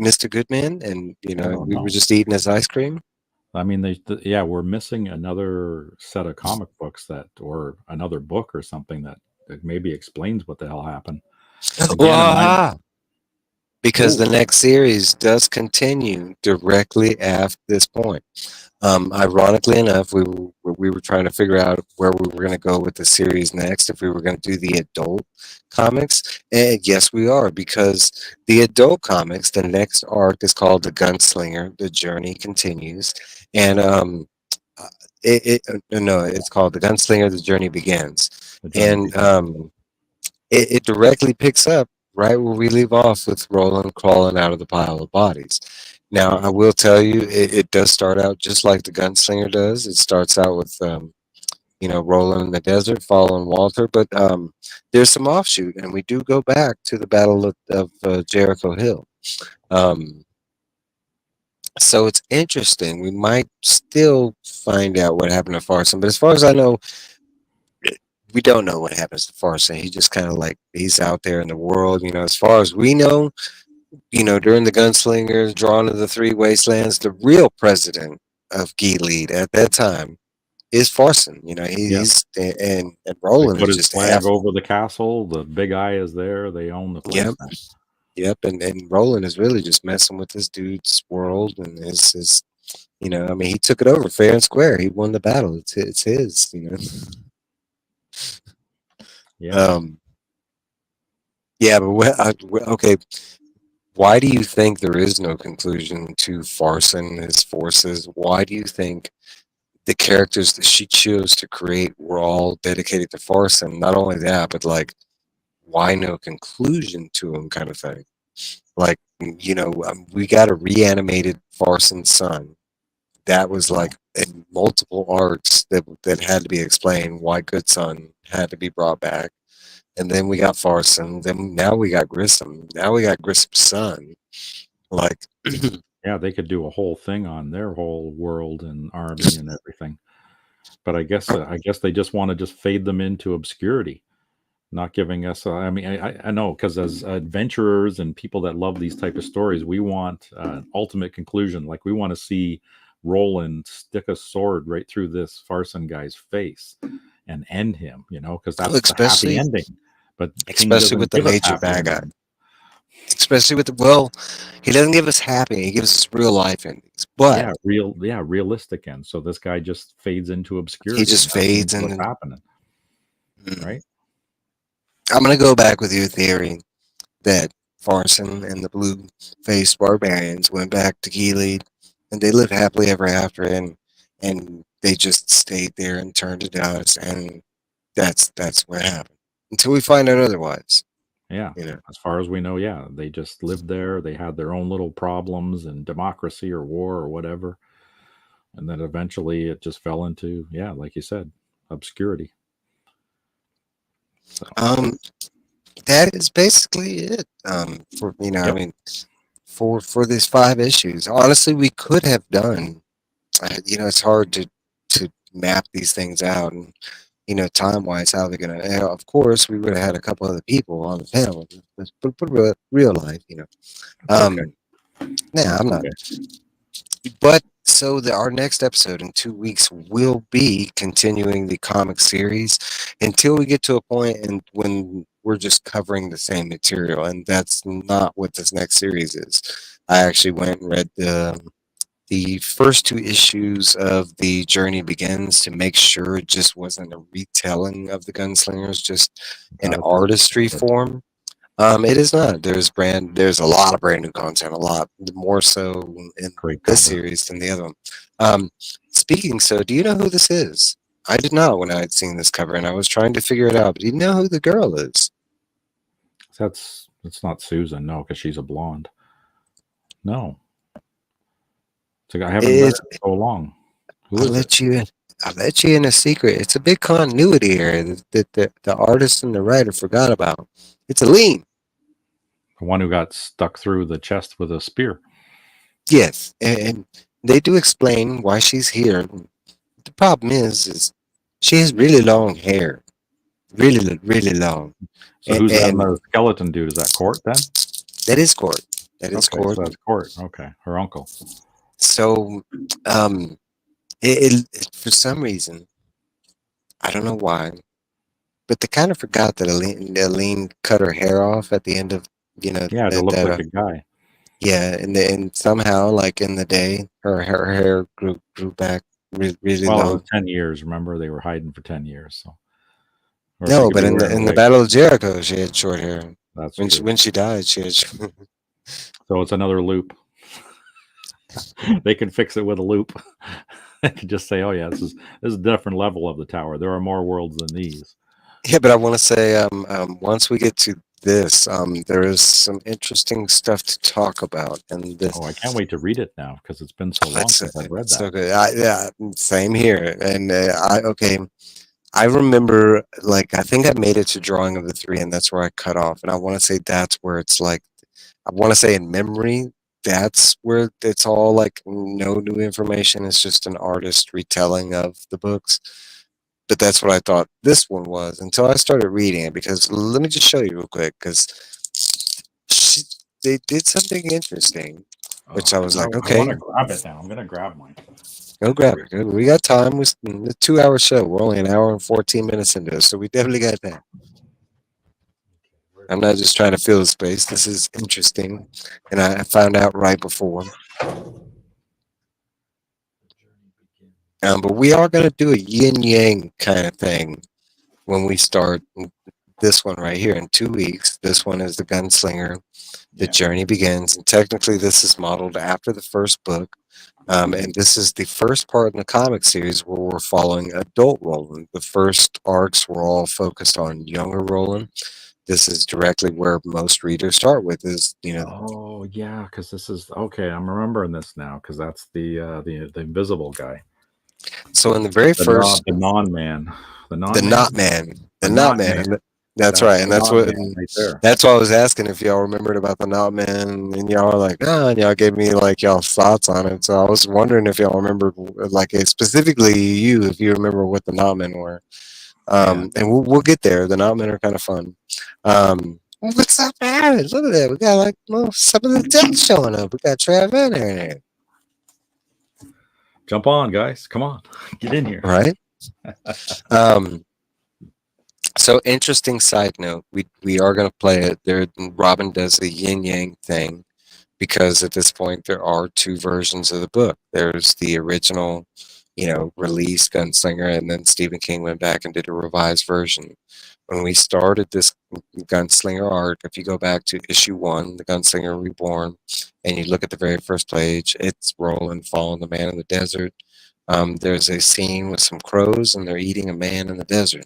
Speaker 1: Mr. Goodman, and
Speaker 2: I don't
Speaker 1: we were
Speaker 2: know.
Speaker 1: just eating his ice cream?
Speaker 2: I mean, yeah, we're missing another set of comic books that, or another book or something that maybe explains what the hell happened. Again, and I,
Speaker 1: Well, because
Speaker 2: oh,
Speaker 1: the next series does continue directly after this point. Ironically enough, we were trying to figure out where we were going to go with the series next, if we were going to do the adult comics. And yes, we are, because the adult comics, the next arc is called The Gunslinger, The Journey Continues. And uh, no, it's called The Gunslinger, The Journey Begins.
Speaker 2: the journey
Speaker 1: And
Speaker 2: begins.
Speaker 1: it directly picks up right where we leave off with Roland crawling out of the pile of bodies. Now, I will tell you, it does start out just like the Gunslinger does. It starts out with, Roland in the desert following Walter, but there's some offshoot, and we do go back to the Battle of Jericho Hill. Um, so it's interesting. We might still find out what happened to Farson, but as far as I know, we don't know what happens to Farson. He just kind of like he's out there in the world. As far as we know, during the Gunslingers, drawn to the Three Wastelands, the real president of Gilead at that time is Farson.
Speaker 2: Yes,
Speaker 1: He's and
Speaker 2: they
Speaker 1: Roland
Speaker 2: put
Speaker 1: is
Speaker 2: his
Speaker 1: just
Speaker 2: flag
Speaker 1: half.
Speaker 2: over the castle. The big eye is there. They own the
Speaker 1: Yep,
Speaker 2: place now.
Speaker 1: yep, and Roland is really just messing with this dude's world and his. I mean, he took it over fair and square. He won the battle. It's his.
Speaker 2: Yeah.
Speaker 1: Um, yeah, but okay. Why do you think there is no conclusion to Farson and his forces? Why do you think the characters that she chose to create were all dedicated to Farson? Not only that, but like, why no conclusion to him, kind of thing? Like, we got a reanimated Farson son. That was
Speaker 2: Yeah.
Speaker 1: like in multiple arcs that had to be explained why Good Son had to be brought back. And then we got Farson. Then now we got Grissom. Now we got Grissom's son. Like,
Speaker 2: Yeah, they could do a whole thing on their whole world and army and everything. But I guess they just want to just fade them into obscurity, not giving us. I mean, I know, because as adventurers and people that love these type of stories, we want an ultimate conclusion. Like we want to see Roland stick a sword right through this Farson guy's face, and end him, because
Speaker 1: Well,
Speaker 2: that's the happy
Speaker 1: especially
Speaker 2: ending. But King
Speaker 1: especially with
Speaker 2: doesn't
Speaker 1: the
Speaker 2: give us
Speaker 1: major
Speaker 2: happy
Speaker 1: bad guy.
Speaker 2: endings.
Speaker 1: Especially with the well, he doesn't give us happy. He gives us real life endings. But
Speaker 2: Realistic end. So this guy just fades into
Speaker 1: he
Speaker 2: obscurity,
Speaker 1: just
Speaker 2: and that seems
Speaker 1: fades
Speaker 2: what's
Speaker 1: and
Speaker 2: happening, right?
Speaker 1: I'm gonna go back with your theory that Farson and the blue-faced barbarians went back to Gilead, and they lived happily ever after, and they just stayed there and turned to dust, and that's what happened until we find out otherwise.
Speaker 2: Yeah.
Speaker 1: You know.
Speaker 2: As far as we know, yeah, they just lived there. They had their own little problems and democracy or war or whatever. And then eventually it just fell into, yeah, like you said, obscurity. So,
Speaker 1: Um, that is basically it. For I
Speaker 2: yep.
Speaker 1: mean, for these 5 issues, honestly, we could have done. It's hard to map these things out and time wise, how they're gonna. Of course, we would have had a couple other people on the panel, but real life.
Speaker 2: It's okay.
Speaker 1: Um, nah, I'm
Speaker 2: It's
Speaker 1: not.
Speaker 2: okay.
Speaker 1: But so our next episode in 2 weeks will be continuing the comic series until we get to a point and when we're just covering the same material, and that's not what this next series is. I actually went and read the first 2 issues of The Journey Begins to make sure it just wasn't a retelling of the Gunslingers, just in
Speaker 2: Got it this.
Speaker 1: artistry
Speaker 2: Good.
Speaker 1: form. It is not. There's a lot of brand new content, a lot more so in
Speaker 2: Great
Speaker 1: this
Speaker 2: cover.
Speaker 1: series than the other one. Um, Speaking so, do you know who this is? I did not when I had seen this cover, and I was trying to figure it out. But do you know who the girl is?
Speaker 2: It's not Susan, no, because she's a blonde. No. I haven't read
Speaker 1: It,
Speaker 2: it in so long. Who
Speaker 1: I'll
Speaker 2: is it?
Speaker 1: let you in. I'll let you in a secret. It's a big continuity here that the artist and the writer forgot about. It's a lean.
Speaker 2: The one who got stuck through the chest with a spear.
Speaker 1: Yes, and they do explain why she's here. The problem is she has really long hair, really long,
Speaker 2: So who's that
Speaker 1: and
Speaker 2: other skeleton dude? Is that Court then?
Speaker 1: that is Court. That is
Speaker 2: Okay,
Speaker 1: Court.
Speaker 2: so that's Court. Okay, her uncle.
Speaker 1: So, um, for some reason I don't know why, but they kind of forgot that Aline cut her hair off at the end of
Speaker 2: Yeah, to look
Speaker 1: that
Speaker 2: like a guy.
Speaker 1: yeah, and somehow like in the day her hair grew back really
Speaker 2: Well, it was
Speaker 1: long.
Speaker 2: 10 years. Remember, they were hiding for 10 years. So, or if he
Speaker 1: No,
Speaker 2: could
Speaker 1: but
Speaker 2: be
Speaker 1: in
Speaker 2: wearing a
Speaker 1: the
Speaker 2: wig,
Speaker 1: Battle of Jericho, she had short hair.
Speaker 2: that's
Speaker 1: When
Speaker 2: true.
Speaker 1: she died, she had.
Speaker 2: So it's another loop. They can fix it with a loop. They can just say, "Oh yeah, this is a different level of the tower. There are more worlds than these."
Speaker 1: Yeah, but I want to say, once we get to this, there is some interesting stuff to talk about, and
Speaker 2: Oh, I can't wait to read it now because it's been so long
Speaker 1: let's
Speaker 2: since I've read
Speaker 1: it's so
Speaker 2: that.
Speaker 1: good. Yeah, same here. And okay, I remember like I think I made it to drawing of the three, and that's where I cut off. And I want to say that's where it's like I want to say in memory. That's where it's all like no new information. It's just an artist retelling of the books. But that's what I thought this one was until I started reading it. Because let me just show you real quick. Because they did something interesting,
Speaker 2: Oh,
Speaker 1: which I was like,
Speaker 2: I want
Speaker 1: okay,
Speaker 2: to grab it now. I'm gonna grab mine.
Speaker 1: go grab it. We got time. It's a 2 hour show. We're only an hour and 14 minutes into it, so we definitely got that. I'm not just trying to fill the space. This is interesting, and I found out right before. But we are going to do a yin yang kind of thing when we start this one right here in 2 weeks. This one is the Gunslinger. The
Speaker 2: Yeah.
Speaker 1: journey begins, and technically, this is modeled after the first book. And this is the first part in the comic series where we're following adult Roland. The first arcs were all focused on younger Roland. This is directly where most readers start with is,
Speaker 2: Oh yeah, because this is okay. I'm remembering this now because that's the invisible guy,
Speaker 1: so in the very first,
Speaker 2: the non man, the
Speaker 1: the
Speaker 2: non man,
Speaker 1: Knot Man, the
Speaker 2: the
Speaker 1: Knot
Speaker 2: not
Speaker 1: Man,
Speaker 2: man.
Speaker 1: and that's
Speaker 2: That's
Speaker 1: right, and
Speaker 2: the non man right there.
Speaker 1: that's why I was asking if y'all remembered about the Knot Man, and y'all were like, ah, and y'all gave me like y'all's thoughts on it. So I was wondering if y'all remembered, like specifically you, if you remember what the Knot Men were.
Speaker 2: Yeah.
Speaker 1: And we'll get there. The Knot Men are kind of fun. What's up, man? Look at that. We got like some of the deck showing up. We got Trev in there,
Speaker 2: Jump on, guys. Come on, get in here.
Speaker 1: right? Um, So interesting side note, we are going to play it. There, Robin does the yin yang thing because at this point there are two versions of the book. There's the original, release Gunslinger, and then Stephen King went back and did a revised version. When we started this Gunslinger arc, if you go back to issue one, The Gunslinger Reborn, and you look at the very first page, it's Roland following the man in the desert. There's a scene with some crows, and they're eating a man in the desert.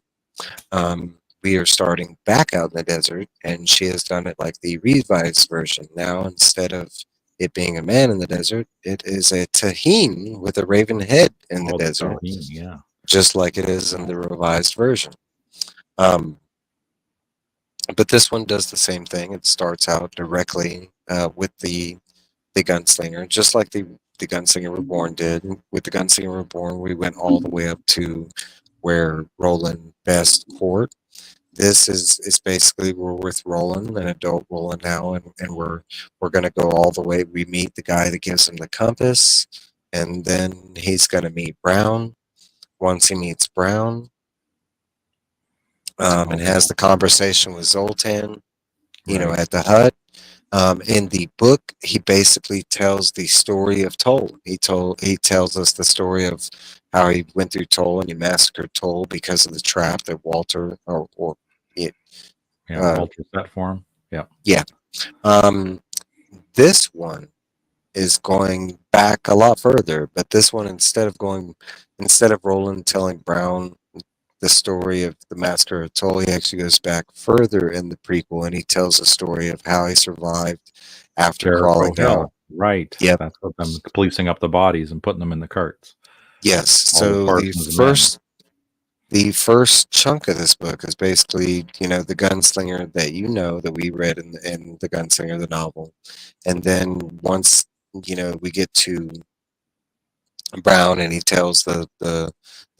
Speaker 1: We are starting back out in the desert, and she has done it like the revised version. Now, instead of it being a man in the desert, it is a Tahine with a raven head in the
Speaker 2: Oh, the
Speaker 1: desert,
Speaker 2: Tahini, yeah.
Speaker 1: just like it is in the revised version. Um, but this one does the same thing. It starts out directly with the gunslinger, just like the Gunslinger Reborn did. With the Gunslinger Reborn, we went all the way up to where Roland best court. This is basically we're with Roland, an adult Roland now, and we're gonna go all the way. We meet the guy that gives him the compass, and then he's gonna meet Brown. Once he meets Brown, and has
Speaker 2: Oh,
Speaker 1: the conversation with Zoltan,
Speaker 2: right.
Speaker 1: at the hut. In the book, he basically tells the story of Toll. He tells us the story of how he went through Toll and he massacred Toll because of the trap that Walter or it,
Speaker 2: Yeah,
Speaker 1: uh,
Speaker 2: Walter set for him. Yeah.
Speaker 1: yeah. Um, this one is going back a lot further, but this one instead of Roland telling Brown the story of the massacre of Toll, he actually goes back further in the prequel and he tells the story of how he survived after
Speaker 2: Jericho
Speaker 1: crawling out.
Speaker 2: Hill. Right.
Speaker 1: Yep.
Speaker 2: That's what them policing up the bodies and putting them in the carts.
Speaker 1: Yes.
Speaker 2: All the
Speaker 1: So
Speaker 2: Parsons men.
Speaker 1: the first chunk of this book is basically, the gunslinger that that we read in the Gunslinger, the novel. And then once, we get to Brown and he tells the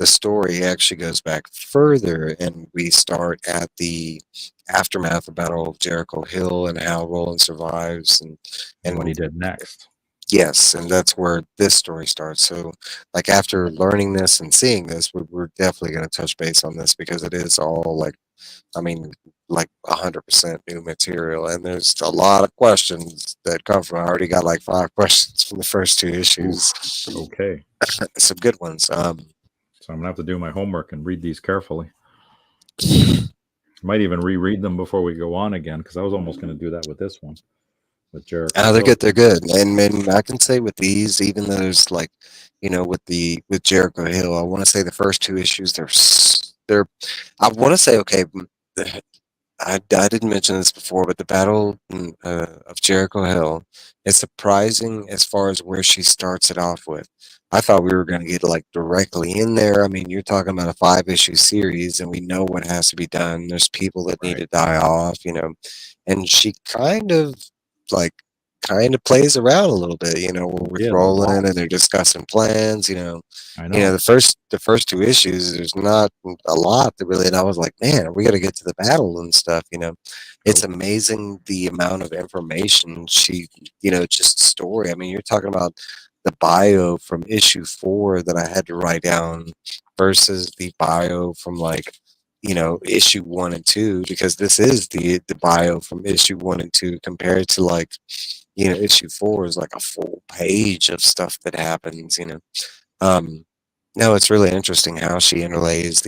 Speaker 1: story, he actually goes back further and we start at the aftermath of Battle of Jericho Hill and how Roland survives
Speaker 2: And what he
Speaker 1: and
Speaker 2: did next.
Speaker 1: yes, and that's where this story starts. So, like after learning this and seeing this, we're definitely going to touch base on this because it is all like, I mean, like 100% new material, and there's a lot of questions that come from. I already got like five questions from the first two issues,
Speaker 2: Oof. Okay.
Speaker 1: some good ones.
Speaker 2: So I'm gonna have to do my homework and read these carefully. Might even reread them before we go on again because I was almost going to do that with this one with Jericho
Speaker 1: They're
Speaker 2: Hill.
Speaker 1: good. They're good, and I can say with these, even though there's like, with Jericho Hill, I want to say the first two issues, they're, I want to say okay. I didn't mention this before, but the Battle of Jericho Hill is surprising as far as where she starts it off with. I thought we were going to get like directly in there. I mean, you're talking about a five-issue series, and we know what has to be done. There's people that need
Speaker 2: Right.
Speaker 1: to die off, and she like kind of plays around a little bit, with
Speaker 2: Yeah, a lot.
Speaker 1: Roland, and they're discussing plans,
Speaker 2: I know.
Speaker 1: the first two issues, there's not a lot that really, and I was like, man, we got to get to the battle and stuff. It's
Speaker 2: Nope.
Speaker 1: amazing the amount of information she, just story. I mean, you're talking about the bio from issue four that I had to write down versus the bio from like, issue one and two, because this is the bio from issue one and two compared to like, issue four is like a full page of stuff that happens. Um, no, it's really interesting how she interlays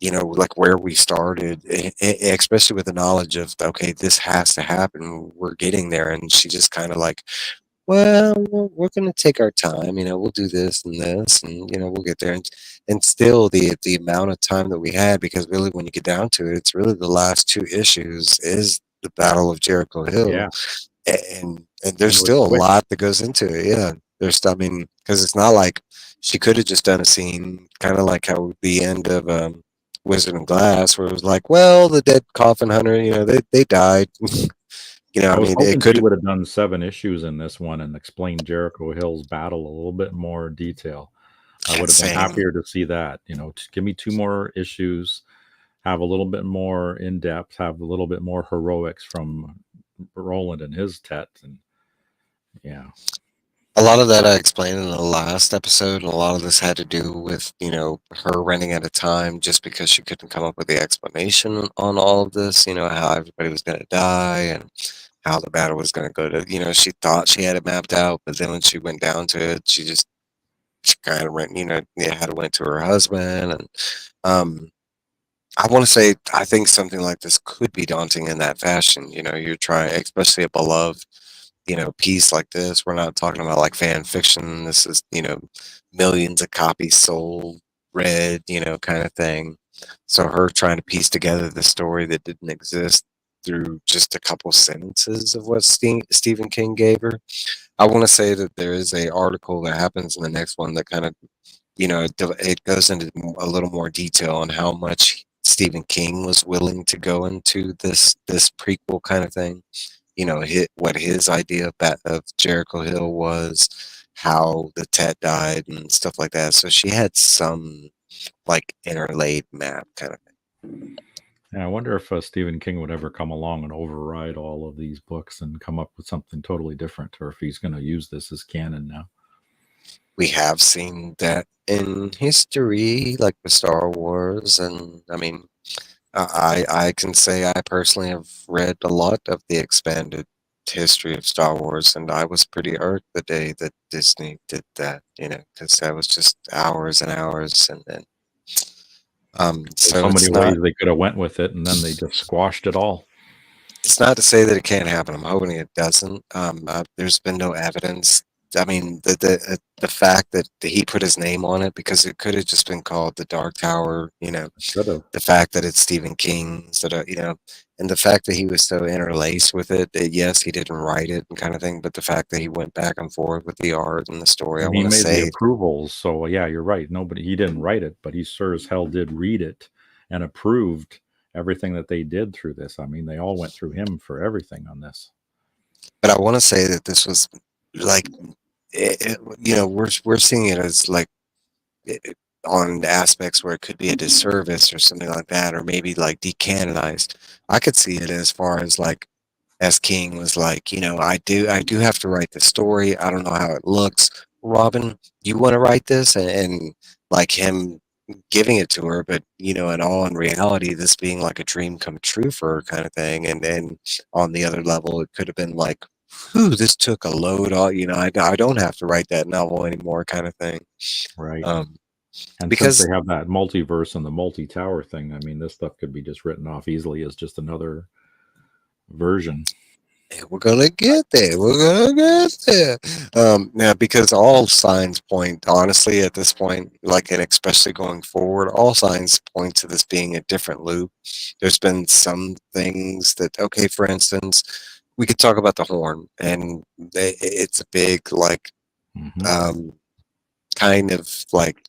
Speaker 1: like where we started, especially with the knowledge of, okay, this has to happen. We're getting there. And she just kind of like, well, we're going to take our time, we'll do this and this, and, we'll get there. And still the amount of time that we had, because really when you get down to it, it's really the last two issues is the Battle of Jericho Hill,
Speaker 2: Yeah.
Speaker 1: and
Speaker 2: And
Speaker 1: there's
Speaker 2: it was
Speaker 1: still a
Speaker 2: quick.
Speaker 1: lot that goes into it. Yeah, I mean, because it's not like she could have just done a scene, kind of like how the end of Wizard and Glass, where it was like, well, the dead coffin hunter, they died.
Speaker 2: I
Speaker 1: I
Speaker 2: was
Speaker 1: mean, it
Speaker 2: hoping she
Speaker 1: could.
Speaker 2: would have done 7 issues in this one and explained Jericho Hill's battle a little bit more detail. I would have been
Speaker 1: Same.
Speaker 2: happier to see that. Give me 2 more issues, have a little bit more in depth, have a little bit more heroics from Roland and his Tet, and yeah,
Speaker 1: A lot of that I explained in the last episode, and a lot of this had to do with, her running out of time just because she couldn't come up with the explanation on all of this, how everybody was going to die and how the battle was going to go she thought she had it mapped out, but then when she went down to it, she kind of went, had to went to her husband. And um, I want to say, I think something like this could be daunting in that fashion. You're trying, especially a beloved piece like this. We're not talking about like fan fiction. This is, millions of copies sold, read, kind of thing. So her trying to piece together the story that didn't exist through just a couple sentences of what Stephen King gave her. I want to say that there is a article that happens in the next one that kind of, it goes into a little more detail on how much Stephen King was willing to go into this prequel kind of thing, what his idea of, of Jericho Hill was, how the Tet died and stuff like that. So she had some like interlaid map kind of thing.
Speaker 2: Yeah, I wonder if Stephen King would ever come along and override all of these books and come up with something totally different, or if he's going to use this as canon now.
Speaker 1: We have seen that in history, like with Star Wars, and I mean, I can say I personally have read a lot of the expanded history of Star Wars, and I was pretty irked the day that Disney did that, because that was just hours and hours, and
Speaker 2: There's
Speaker 1: so
Speaker 2: so many ways they could have went with it, and then they just squashed it all.
Speaker 1: it's not to say that it can't happen. I'm hoping it doesn't. There's been no evidence. I mean, the fact that he put his name on it, because it could have just been called the Dark Tower,
Speaker 2: Could have.
Speaker 1: the fact that it's Stephen King instead of, and the fact that he was so interlaced with it, that yes, he didn't write it and kind of thing, but the fact that he went back and forth with the art and the story, I
Speaker 2: And he
Speaker 1: want to
Speaker 2: made the
Speaker 1: say,
Speaker 2: approvals, so yeah, you're right. Nobody, he didn't write it, but he sure as hell did read it and approved everything that they did through this. I mean, they all went through him for everything on this.
Speaker 1: but I want to say that this was like, we're seeing it as like, it, on aspects where it could be a disservice or something like that, or maybe like decanonized. I could see it as far as like, as King was like, I do have to write the story. I don't know how it looks. Robin, you want to write this? And like him giving it to her, but in all in reality, this being like a dream come true for her kind of thing. And then on the other level, it could have been like, whew, this took a load off, I don't have to write that novel anymore kind of thing.
Speaker 2: Right.
Speaker 1: Um,
Speaker 2: And since they
Speaker 1: because
Speaker 2: have that multiverse and the multi tower thing, I mean, this stuff could be just written off easily as just another version.
Speaker 1: we're gonna get there. We're gonna get there. Now, because all signs point, honestly, at this point, like, and especially going forward, all signs point to this being a different loop. There's been some things that, okay, for instance, we could talk about the horn, and it's a big, like,
Speaker 2: Hmm.
Speaker 1: um, kind of like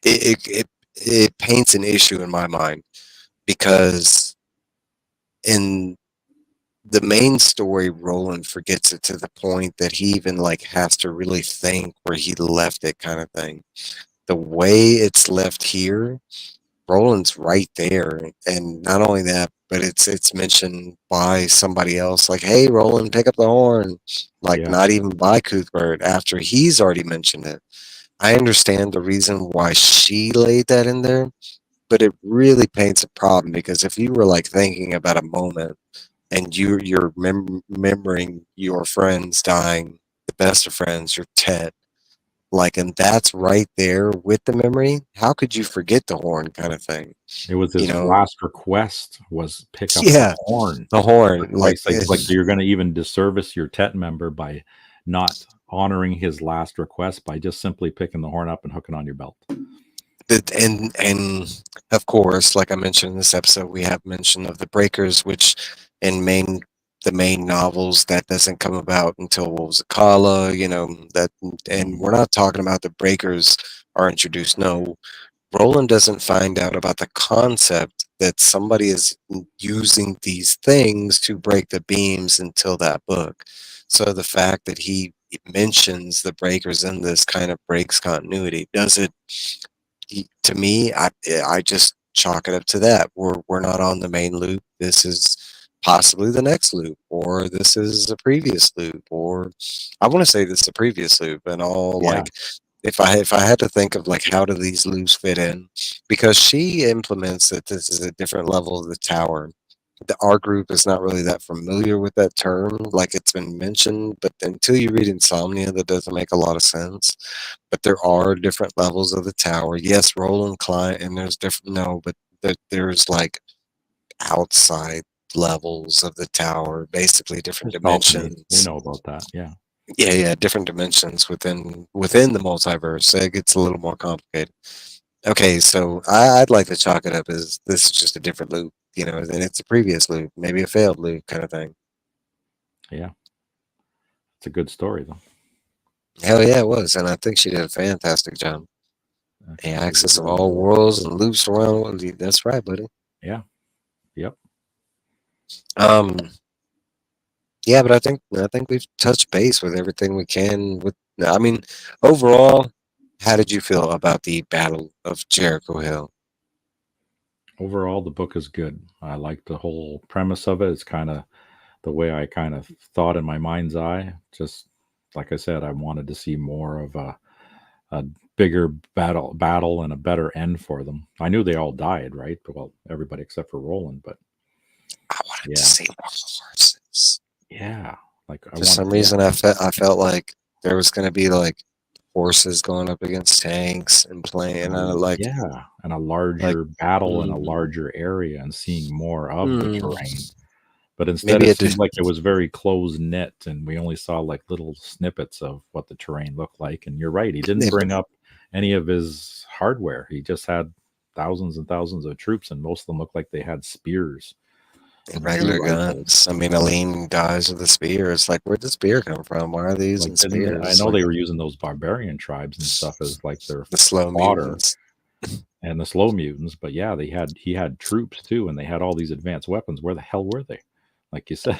Speaker 1: it paints an issue in my mind because in the main story, Roland forgets it to the point that he even like has to really think where he left it, kind of thing. The way it's left here, Roland's right there, and not only that, but it's mentioned by somebody else, like, "Hey, Roland, pick up the horn." Like,
Speaker 2: Yeah,
Speaker 1: not even by Cuthbert after he's already mentioned it. I understand the reason why she laid that in there, but it really paints a problem because if you were like thinking about a moment and you're remembering your friends dying, the best of friends, your Ted, like, and that's right there with the memory. How could you forget the horn, kind of thing?
Speaker 2: it was
Speaker 1: You
Speaker 2: his
Speaker 1: know?
Speaker 2: last request was pick up the
Speaker 1: Yeah,
Speaker 2: horn.
Speaker 1: the
Speaker 2: For
Speaker 1: horn, like,
Speaker 2: Christ's sake, it's like you're going to even disservice your Tet member by not honoring his last request by just simply picking the horn up and hooking on your belt.
Speaker 1: and of course, like I mentioned in this episode, we have mention of the Breakers, which in the main novels that doesn't come about until, what was it, Kala, that, and we're not talking about the Breakers are introduced. No, Roland doesn't find out about the concept that somebody is using these things to break the beams until that book. So the fact that he mentions the breakers in this kind of breaks continuity. Does it? To me, I just chalk it up to that. We're not on the main loop. This is possibly the next loop, or this is a previous loop, or I want to say this is a previous loop, and all
Speaker 2: Yeah,
Speaker 1: like if I had to think of like how do these loops fit in, because she implements that this is a different level of the tower. Our group is not really that familiar with that term, like it's been mentioned, but until you read Insomnia, that doesn't make a lot of sense. But there are different levels of the tower. Yes, Roland Klein, and there's different. No, but there's like outside levels of the tower, basically different
Speaker 2: it's alchemy. We
Speaker 1: dimensions.
Speaker 2: know about that. Yeah.
Speaker 1: Yeah, yeah, different dimensions within the multiverse. So it gets a little more complicated. Okay, so I'd like to chalk it up as this is just a different loop, and it's a previous loop, maybe a failed loop kind of thing.
Speaker 2: Yeah. It's a good story, though.
Speaker 1: Hell yeah, it was, and I think she did a fantastic job. A
Speaker 2: She was a
Speaker 1: axis of
Speaker 2: really
Speaker 1: all
Speaker 2: good.
Speaker 1: worlds and loops around. That's right, buddy.
Speaker 2: Yeah. Yep.
Speaker 1: Um, yeah, but I think we've touched base with everything we can. I mean, overall, how did you feel about the Battle of Jericho Hill?
Speaker 2: Overall, the book is good. I like the whole premise of it. It's kind of the way I kind of thought in my mind's eye. Just like I said, I wanted to see more of a bigger battle and a better end for them. I knew they all died, right? Well, everybody except for Roland, but
Speaker 1: I wanted to
Speaker 2: yeah,
Speaker 1: see more horses.
Speaker 2: yeah. Like I
Speaker 1: For some
Speaker 2: wanted, yeah,
Speaker 1: reason, I felt like there was going to be like horses going up against tanks and playing, and I
Speaker 2: yeah, and a
Speaker 1: like
Speaker 2: larger battle in a
Speaker 1: mm,
Speaker 2: larger area and seeing more of the
Speaker 1: mm,
Speaker 2: terrain. But instead,
Speaker 1: maybe
Speaker 2: it
Speaker 1: it did.
Speaker 2: seemed like it was very close knit, and we only saw like little snippets of what the terrain looked like. And you're right, he didn't bring up any of his hardware. He just had thousands and thousands of troops, and most of them looked like they had spears and
Speaker 1: Regular
Speaker 2: rifles.
Speaker 1: guns. I mean, Aline dies with a spear. It's like, where'd the spear come from? Why are they
Speaker 2: Like,
Speaker 1: using
Speaker 2: didn't I
Speaker 1: spears?
Speaker 2: know
Speaker 1: Like
Speaker 2: they were using those barbarian tribes and stuff as like their
Speaker 1: the slow
Speaker 2: fodder
Speaker 1: mutants.
Speaker 2: and the slow mutants, but yeah, he had troops too, and they had all these advanced weapons. Where the hell were they? Like you said,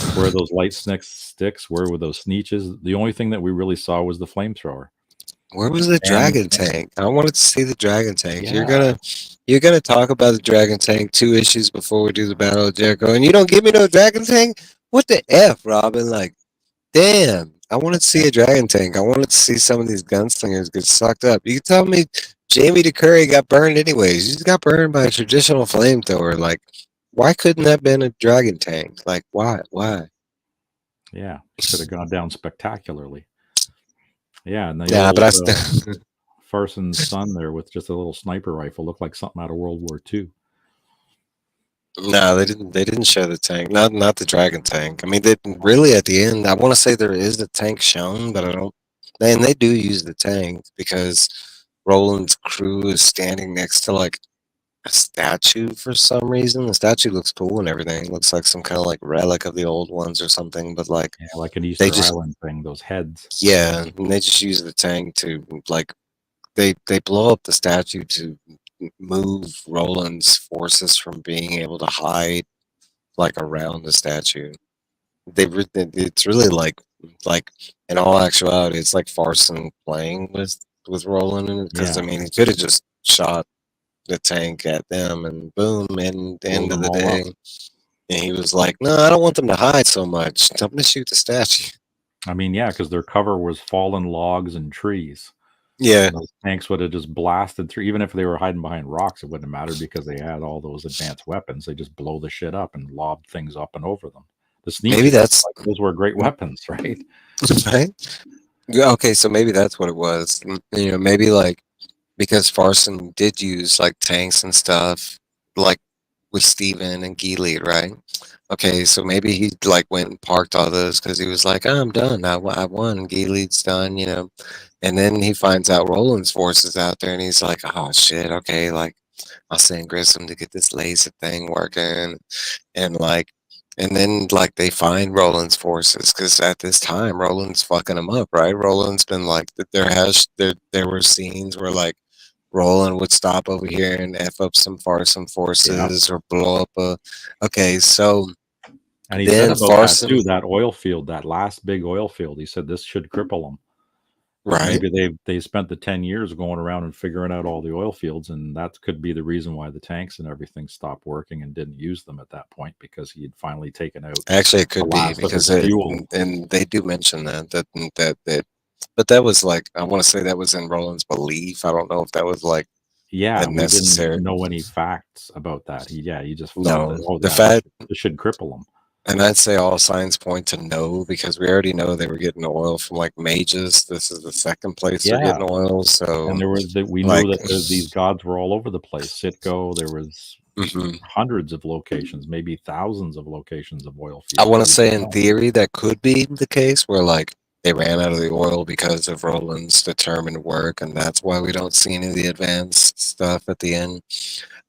Speaker 2: like where are those light sticks? Where were those sneeches? The only thing that we really saw was the flamethrower
Speaker 1: Where was the
Speaker 2: and the
Speaker 1: dragon
Speaker 2: tank.
Speaker 1: tank? I wanted to see the dragon tank. You're
Speaker 2: Yeah,
Speaker 1: gonna you're gonna talk about the dragon tank 2 issues before we do the Battle of Jericho, and you don't give me no dragon tank? What the F, Robin? Like, damn. I wanted to see a dragon tank. I wanted to see some of these gunslingers get sucked up. You tell me Jamie DeCurry got burned anyways. He just got burned by a traditional flamethrower. Like, why couldn't that have been a dragon tank? Like, why? Why?
Speaker 2: yeah, he could have gone down spectacularly. Yeah, and the
Speaker 1: Yeah, but
Speaker 2: old
Speaker 1: I still.
Speaker 2: Farson's son there with just a little sniper rifle looked like something out of World War II.
Speaker 1: No, they didn't. They didn't show the tank. Not the dragon tank. I mean, they really at the end. I want to say there is a tank shown, but I don't. And they do use the tank because Roland's crew is standing next to like a statue for some reason. The statue looks cool and everything. It looks like some kind of like relic of the old ones or something. But like
Speaker 2: Yeah, like an
Speaker 1: they
Speaker 2: Easter
Speaker 1: just
Speaker 2: Island thing, those heads.
Speaker 1: yeah, and they just use the tank to like they blow up the statue to move Roland's forces from being able to hide like around the statue. It's really like in all actuality, it's like Farson playing with Roland because
Speaker 2: Yeah,
Speaker 1: I mean he could have just shot the tank at them and boom, and the
Speaker 2: blow
Speaker 1: end of
Speaker 2: them
Speaker 1: the
Speaker 2: all
Speaker 1: day,
Speaker 2: up.
Speaker 1: and he was like, no, I don't want them to hide so much. I'm gonna shoot the statue.
Speaker 2: I mean, yeah, because their cover was fallen logs and trees.
Speaker 1: Yeah,
Speaker 2: And those tanks would have just blasted through. Even if they were hiding behind rocks, it wouldn't have mattered because they had all those advanced weapons. They just blow the shit up and lob things up and over them. The
Speaker 1: maybe
Speaker 2: sneeches,
Speaker 1: that's
Speaker 2: like those were great weapons, right?
Speaker 1: right. Yeah, okay, so maybe that's what it was. Maybe like because Farson did use like tanks and stuff, like with Steven and Geely, right? Okay, so maybe he like went and parked all those because he was like, oh, I'm done. I won. Geely's done. And then he finds out Roland's forces out there, and he's like, oh shit, okay, like I'll send Grissom to get this laser thing working, and like, and then like they find Roland's forces because at this time Roland's fucking them up, right? Roland's been like there were scenes where like Roland would stop over here and f up some
Speaker 2: Yeah.
Speaker 1: forces or blow up a. Okay, so
Speaker 2: And he said
Speaker 1: then
Speaker 2: about that
Speaker 1: Farson,
Speaker 2: too, that oil field, that last big oil field. He said this should cripple them. But
Speaker 1: Right.
Speaker 2: maybe they spent the 10 years going around and figuring out all the oil fields, and that could be the reason why the tanks and everything stopped working and didn't use them at that point because he had finally taken out
Speaker 1: Actually, it
Speaker 2: the
Speaker 1: could be
Speaker 2: last of
Speaker 1: because
Speaker 2: his fuel.
Speaker 1: and they do mention that, but that was like I want to say that was in Roland's belief. I don't know if that was like a
Speaker 2: Yeah, we didn't
Speaker 1: necessary.
Speaker 2: know any facts about that. He just felt
Speaker 1: No,
Speaker 2: that, oh
Speaker 1: the
Speaker 2: yeah,
Speaker 1: fact,
Speaker 2: this should cripple him.
Speaker 1: and I'd say all signs point to no because we already know they were getting oil from like mages. This is the second place they're
Speaker 2: Yeah,
Speaker 1: getting oil,
Speaker 2: and
Speaker 1: so
Speaker 2: there was that we knew
Speaker 1: like,
Speaker 2: that these gods were all over the place. Sitco, there was
Speaker 1: mhm.
Speaker 2: hundreds of locations, maybe thousands of locations of oil
Speaker 1: I
Speaker 2: fields.
Speaker 1: want to
Speaker 2: We
Speaker 1: say
Speaker 2: don't
Speaker 1: in
Speaker 2: know.
Speaker 1: theory that could be the case where like they ran out of the oil because of Roland's determined work, and that's why we don't see any of the advanced stuff at the end.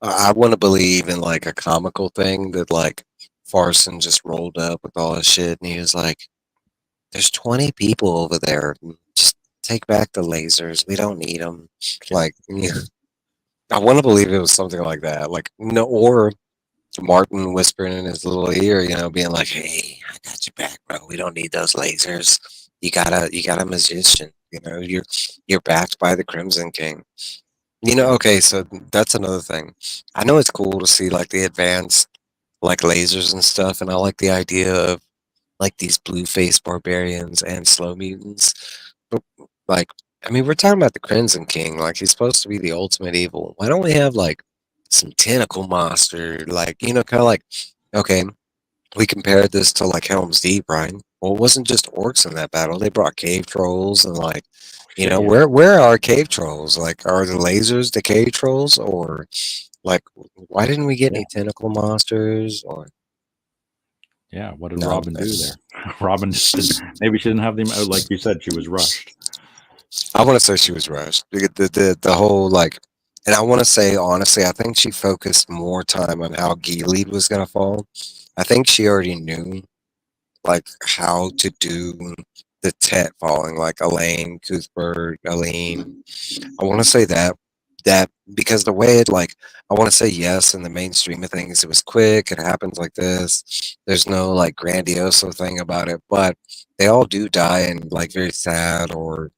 Speaker 1: I want to believe in like a comical thing that like Farson just rolled up with all his shit, and he was like, "There's 20 people over there. Just take back the lasers. We don't need them." Like, I want to believe it was something like that. Like, no, or Martin whispering in his little ear, being like, "Hey, I got you back, bro. We don't need those lasers. You got a magician. You're backed by the Crimson King."
Speaker 2: Yeah,
Speaker 1: Okay, so that's another thing. I know it's cool to see like the advanced like lasers and stuff, and I like the idea of like these blue-faced barbarians and slow mutants. But like, I mean, we're talking about the Crimson King. Like, he's supposed to be the ultimate evil. Why don't we have like some tentacle monster? Like, kind of like, okay, we compared this to like Helm's Deep, right? Well, it wasn't just orcs in that battle. They brought cave trolls and like,
Speaker 2: shit, yeah,
Speaker 1: where are cave trolls? Like, are the lasers the cave trolls, or like, why didn't we get
Speaker 2: yeah,
Speaker 1: any tentacle monsters? Or
Speaker 2: yeah. What did
Speaker 1: no,
Speaker 2: Robin do there? Robin just didn't. Maybe she didn't have them. Like you said, she was rushed.
Speaker 1: I want to say she was rushed. The whole like, and I want to say honestly, I think she focused more time on how Gilead was gonna fall. I think she already knew like how to do the Tet falling, like Elaine, Cuthbert, Aline. I want to say that because the way it like I want to say yes in the mainstream of things, it was quick, it happens like this. There's no like grandioso thing about it, but they all do die in like very sad or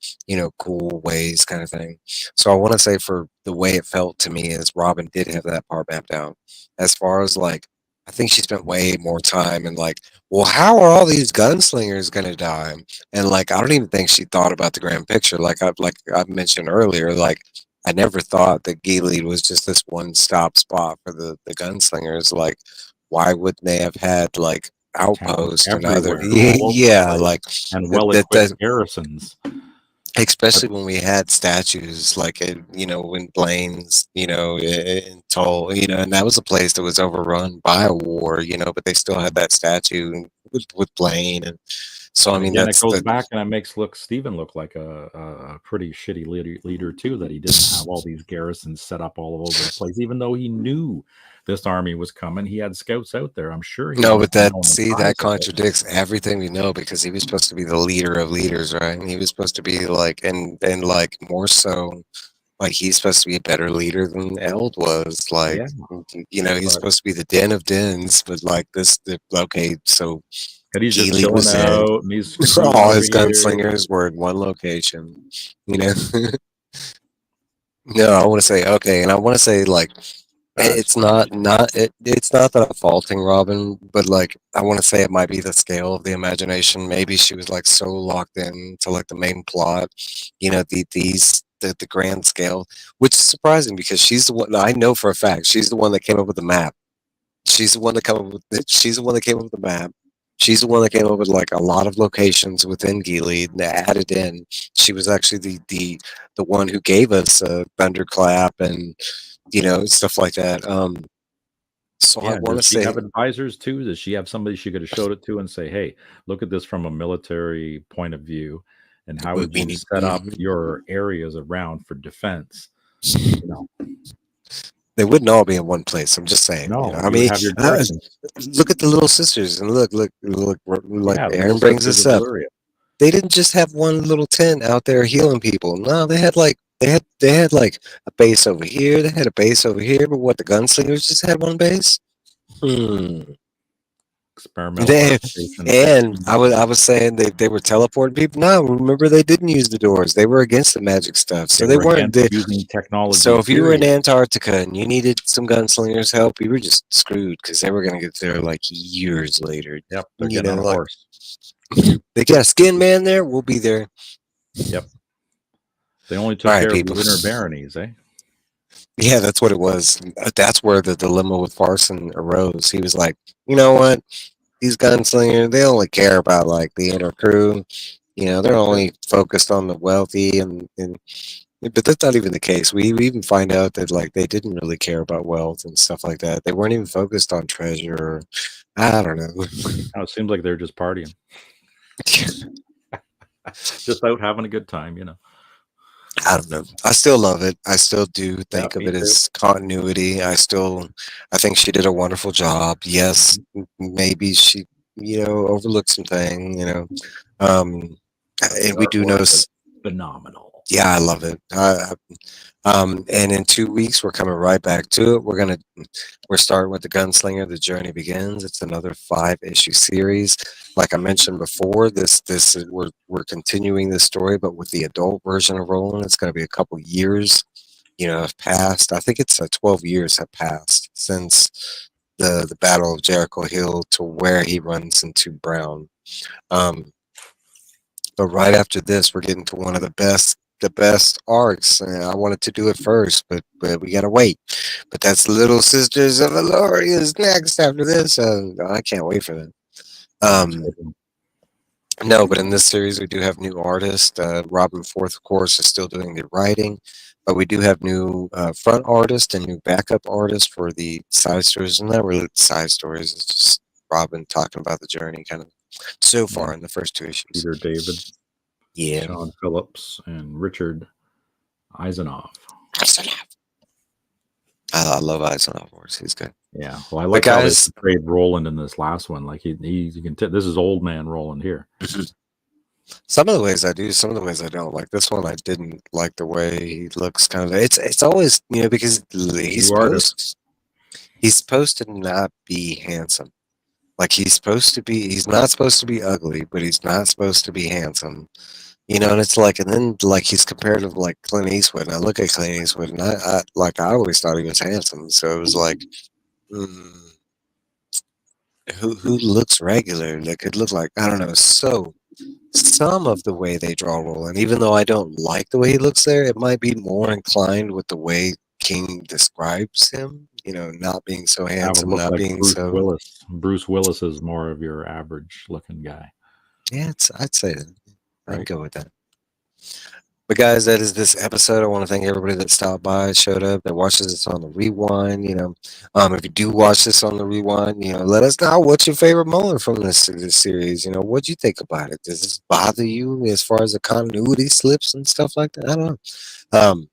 Speaker 1: cool ways kind of thing. So I want to say for the way it felt to me is Robin did have that part mapped out. As far as like I think she spent way more time and like, well, how are all these gunslingers gonna die? And like I don't even think she thought about the grand picture. Like I mentioned earlier, like I never thought that Gilead was just this one stop spot for the gunslingers. Like, why wouldn't they have had like
Speaker 2: Towns
Speaker 1: outposts and other?
Speaker 2: everywhere, all over the
Speaker 1: Yeah,
Speaker 2: place,
Speaker 1: like
Speaker 2: and
Speaker 1: that
Speaker 2: well-equipped garrisons. But
Speaker 1: especially when we had statues like in Blaine's, in Tull, and that was a place that was overrun by a war, but they still had that statue with Blaine, and so I
Speaker 2: and
Speaker 1: mean
Speaker 2: again, it
Speaker 1: that's
Speaker 2: goes
Speaker 1: the
Speaker 2: back and it makes Stephen look like a pretty shitty leader too. That he didn't have all these garrisons set up all over the place, even though he knew this army was coming. He had scouts out there. I'm sure he
Speaker 1: no,
Speaker 2: must
Speaker 1: but
Speaker 2: have
Speaker 1: that
Speaker 2: known the
Speaker 1: see that
Speaker 2: size of it.
Speaker 1: contradicts everything we know because he was supposed to be the leader of leaders, right? He was supposed to be like and like more so like he's supposed to be a better leader than Eld was. Like
Speaker 2: Yeah,
Speaker 1: he's
Speaker 2: but
Speaker 1: supposed to be the den of dens, but like okay, so
Speaker 2: and he's just
Speaker 1: Gilead
Speaker 2: chilling
Speaker 1: was in.
Speaker 2: out, and he's cruising
Speaker 1: All
Speaker 2: over
Speaker 1: his
Speaker 2: here.
Speaker 1: gunslingers were in one location. You know, no, I want to say okay, and I want to say like
Speaker 2: That's
Speaker 1: it's not that I'm faulting Robin, but like I want to say it might be the scale of the imagination. Maybe she was like so locked in to like the main plot, the grand scale, which is surprising because she's the one I know for a fact she's the one that came up with the map. She's the one that came up with the map. She's the one that came up with like a lot of locations within Gilead and added in. She was actually the one who gave us Thunderclap and stuff like that. So I
Speaker 2: yeah.
Speaker 1: want
Speaker 2: Does
Speaker 1: to
Speaker 2: she
Speaker 1: say
Speaker 2: have advisors too? Does she have somebody she could have showed it to and say, "Hey, look at this from a military point of view, and how would
Speaker 1: we
Speaker 2: you
Speaker 1: need.
Speaker 2: set up your areas around for defense?" You know,
Speaker 1: They wouldn't all be in one place. I'm just saying.
Speaker 2: no,
Speaker 1: I
Speaker 2: you would
Speaker 1: mean,
Speaker 2: have your
Speaker 1: uh,
Speaker 2: directions.
Speaker 1: look at the little sisters and look. Like
Speaker 2: Yeah, the Little
Speaker 1: Aaron brings
Speaker 2: Sisters
Speaker 1: this
Speaker 2: of
Speaker 1: up.
Speaker 2: Valyria.
Speaker 1: They didn't just have one little tent out there healing people. No, they had like they had like a base over here. They had a base over here. But what the gunslingers just had one base. Hmm.
Speaker 2: experimental
Speaker 1: They,
Speaker 2: fabrication
Speaker 1: and
Speaker 2: technique.
Speaker 1: I was saying they were teleporting people. No, remember they didn't use the doors. They were against the magic stuff, so
Speaker 2: They
Speaker 1: they
Speaker 2: were
Speaker 1: weren't.
Speaker 2: against using
Speaker 1: So
Speaker 2: technology,
Speaker 1: if you were in
Speaker 2: period.
Speaker 1: Antarctica and you needed some gunslingers help, you were just screwed because they were gonna get there like years later.
Speaker 2: Yep, they're
Speaker 1: You
Speaker 2: getting
Speaker 1: know,
Speaker 2: on a
Speaker 1: like
Speaker 2: horse.
Speaker 1: they got a skin man there. We'll be there.
Speaker 2: Yep. They only
Speaker 1: All
Speaker 2: took
Speaker 1: right,
Speaker 2: care of the
Speaker 1: people.
Speaker 2: winter baronies, eh?
Speaker 1: Yeah, that's what it was. That's where the dilemma with Farson arose. He was like, you know what? These gunslingers, they only care about like the inner crew. They're
Speaker 2: That's it.
Speaker 1: only focused on the wealthy, and but that's not even the case. We even find out that like they didn't really care about wealth and stuff like that. They weren't even focused on treasure. I don't know.
Speaker 2: Now it seems like they're just partying, just out having a good time, you know.
Speaker 1: I don't know. I still love it. I still do
Speaker 2: Yeah,
Speaker 1: think of
Speaker 2: me
Speaker 1: it
Speaker 2: too.
Speaker 1: as continuity. I think she did a wonderful job. Yes,
Speaker 2: Mhm.
Speaker 1: maybe she, overlooked some thing, Um,
Speaker 2: But the
Speaker 1: and we do know,
Speaker 2: artwork was phenomenal.
Speaker 1: yeah, I love it. And in 2 weeks, we're coming right back to it. We're starting with the Gunslinger. The Journey Begins. It's another 5-issue series. Like I mentioned before, we're continuing this story, but with the adult version of Roland. It's going to be a couple years. Have passed. I think it's 12 years have passed since the Battle of Jericho Hill to where he runs into Brown. Um, but right after this, we're getting to one of the best arcs. I wanted to do it first, but we gotta wait. But that's Little Sisters of Valoria's next after this. I can't wait for that.
Speaker 2: That's
Speaker 1: Um,
Speaker 2: good.
Speaker 1: no, but in this series we do have new artists. Robin Forth, of course, is still doing the writing, but we do have new front artists and new backup artists for the side stories. And not really side stories. It's just Robin talking about the journey, kind of so
Speaker 2: Yeah.
Speaker 1: far in the first 2 issues.
Speaker 2: Peter David,
Speaker 1: Yeah.
Speaker 2: Sean Phillips, and Richard Eisenoff.
Speaker 1: I love Eisenhower Wars. He's good.
Speaker 2: Yeah. Well, I
Speaker 1: But
Speaker 2: like how they
Speaker 1: guys,
Speaker 2: portrayed Roland in this last one. Like you can tell this is old man Roland here,
Speaker 1: some of the ways I do, some of the ways I don't. Like this one, I didn't like the way he looks. Kind of, it's always because he's
Speaker 2: new artist.
Speaker 1: supposed to not be handsome. Like he's supposed to be. He's not supposed to be ugly, but he's not supposed to be handsome. And it's like, and then like he's compared to like Clint Eastwood. And I look at Clint Eastwood, and I always thought he was handsome. So it was like. Mm, who looks regular that could look like I don't know. So some of the way they draw Roland, even though I don't like the way he looks there, it might be more inclined with the way King describes him. Not being so
Speaker 2: Have him
Speaker 1: handsome,
Speaker 2: look
Speaker 1: not
Speaker 2: like
Speaker 1: being
Speaker 2: Bruce
Speaker 1: so.
Speaker 2: Willis. Bruce Willis is more of your average looking guy,
Speaker 1: Yeah, I'd say that. I can
Speaker 2: right?
Speaker 1: go with that. But guys, that is this episode. I want to thank everybody that stopped by, showed up, that watches this on the rewind. If you do watch this on the rewind, let us know what's your favorite moment from this series. What'd you think about it? Does this bother you as far as the continuity slips and stuff like that? I don't know.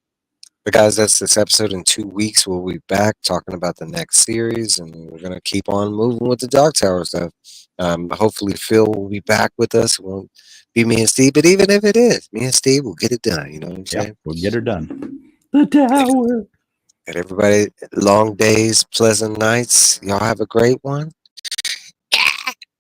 Speaker 1: But guys, that's this episode. In 2 weeks, we'll be back talking about the next series, and we're gonna keep on moving with the Dark Tower stuff. Hopefully, Phil will be back with us. It won't be me and Steve, but even if it is, me and Steve will get it done. You know what I'm
Speaker 2: Yeah,
Speaker 1: saying?
Speaker 2: we'll get her done. The
Speaker 1: And
Speaker 2: tower.
Speaker 1: everybody, long days, pleasant nights. Y'all have a great one.